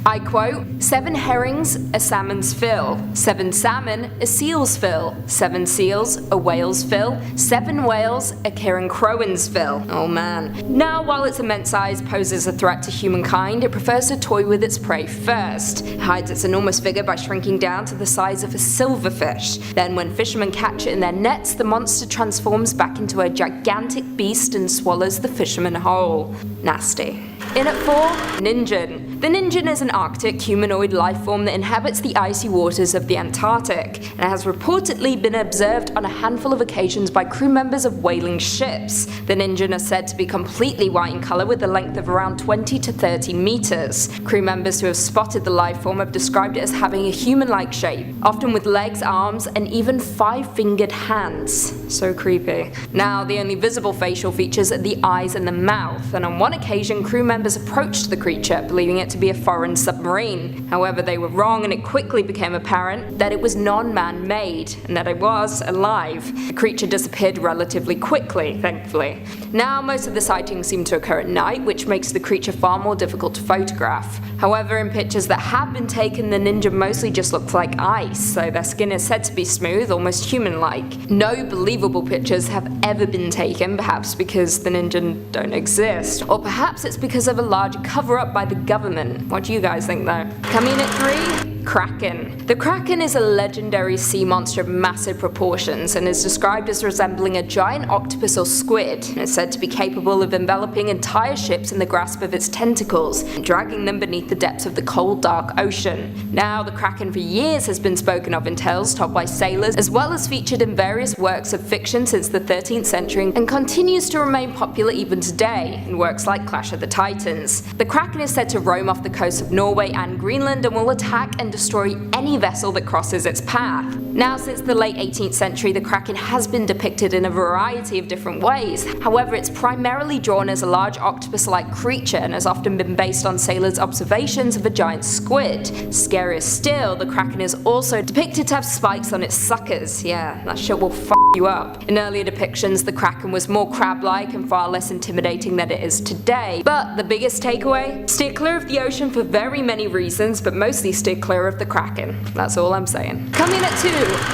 I quote, 7 herrings, a salmon's fill, 7 salmon, a seal's fill, 7 seals, a whale's fill, 7 whales, a Kieran Crowan's fill. Oh man. Now, while its immense size poses a threat to humankind, it prefers to toy with its prey first. It hides its enormous figure by shrinking down to the size of a silverfish. Then when fishermen catch it in their nets, the monster transforms back into a gigantic beast and swallows the fisherman whole. Nasty. In at 4, Ningen. The Ningen is an Arctic humanoid life form that inhabits the icy waters of the Antarctic, and has reportedly been observed on a handful of occasions by crew members of whaling ships. The Ningen are said to be completely white in colour with a length of around 20 to 30 meters. Crew members who have spotted the life form have described it as having a human-like shape, often with legs, arms, and even 5-fingered hands. So creepy. Now, the only visible facial features are the eyes and the mouth, and on one occasion crew members approached the creature, believing it to be a foreign submarine. However, they were wrong, and it quickly became apparent that it was non-man-made, and that it was alive. The creature disappeared relatively quickly, thankfully. Now, most of the sightings seem to occur at night, which makes the creature far more difficult to photograph. However, in pictures that have been taken, the Ningen mostly just looks like ice, so their skin is said to be smooth, almost human-like. No believable pictures have ever been taken, perhaps because the Ningen don't exist, or perhaps it's because of a large cover-up by the government. What do you guys think though? Coming in at 3, Kraken. The Kraken is a legendary sea monster of massive proportions and is described as resembling a giant octopus or squid, and is said to be capable of enveloping entire ships in the grasp of its tentacles and dragging them beneath the depths of the cold, dark ocean. Now, the Kraken for years has been spoken of in tales told by sailors, as well as featured in various works of fiction since the 13th century, and continues to remain popular even today in works like Clash of the Titans. The Kraken is said to roam off the coast of Norway and Greenland and will attack and destroy any vessel that crosses its path. Now, since the late 18th century, the Kraken has been depicted in a variety of different ways. However, it's primarily drawn as a large octopus-like creature and has often been based on sailors' observations of a giant squid. Scarier still, the Kraken is also depicted to have spikes on its suckers. Yeah, that shit will f you up. In earlier depictions, the Kraken was more crab-like and far less intimidating than it is today. But the biggest takeaway? Steer clear of the ocean for very many reasons, but mostly steer clear of the Kraken. That's all I'm saying. Coming at 2,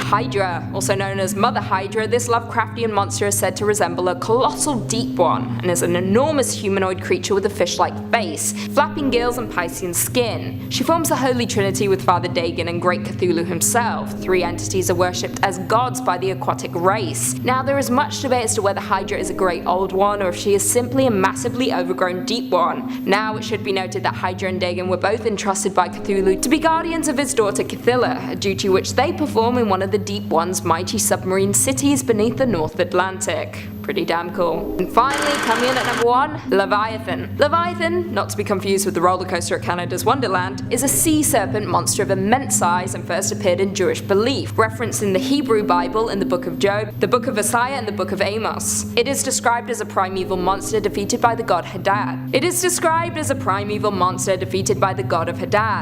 Hydra. Also known as Mother Hydra, this Lovecraftian monster is said to resemble a colossal deep one, and is an enormous humanoid creature with a fish-like face, flapping gills and Piscean skin. She forms the Holy Trinity with Father Dagon and Great Cthulhu himself. 3 entities are worshipped as gods by the aquatic race. Now, there is much debate as to whether Hydra is a great old one or if she is simply a massively overgrown deep one. Now, it should be noted that Hydra and Dagon were both entrusted by Cthulhu to be guardians of his daughter Cthulhu, a duty which they perform in one of the Deep One's mighty submarine cities beneath the North Atlantic. Pretty damn cool. And finally, coming in at number 1, Leviathan. Leviathan, not to be confused with the roller coaster at Canada's Wonderland, is a sea serpent monster of immense size and first appeared in Jewish belief, referenced in the Hebrew Bible in the Book of Job, the Book of Isaiah, and the Book of Amos. It is described as a primeval monster defeated by the god Hadad.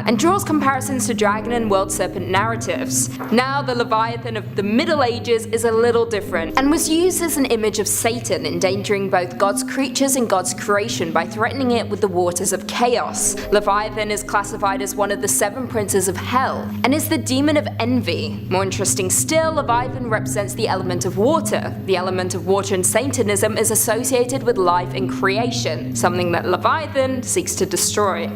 And draws comparisons to dragon and world serpent narratives. Now, the Leviathan of the Middle Ages is a little different, and was used as an image of Satan, endangering both God's creatures and God's creation by threatening it with the waters of chaos. Leviathan is classified as one of the 7 princes of hell, and is the demon of envy. More interesting still, Leviathan represents the element of water. The element of water in Satanism is associated with life and creation, something that Leviathan seeks to destroy.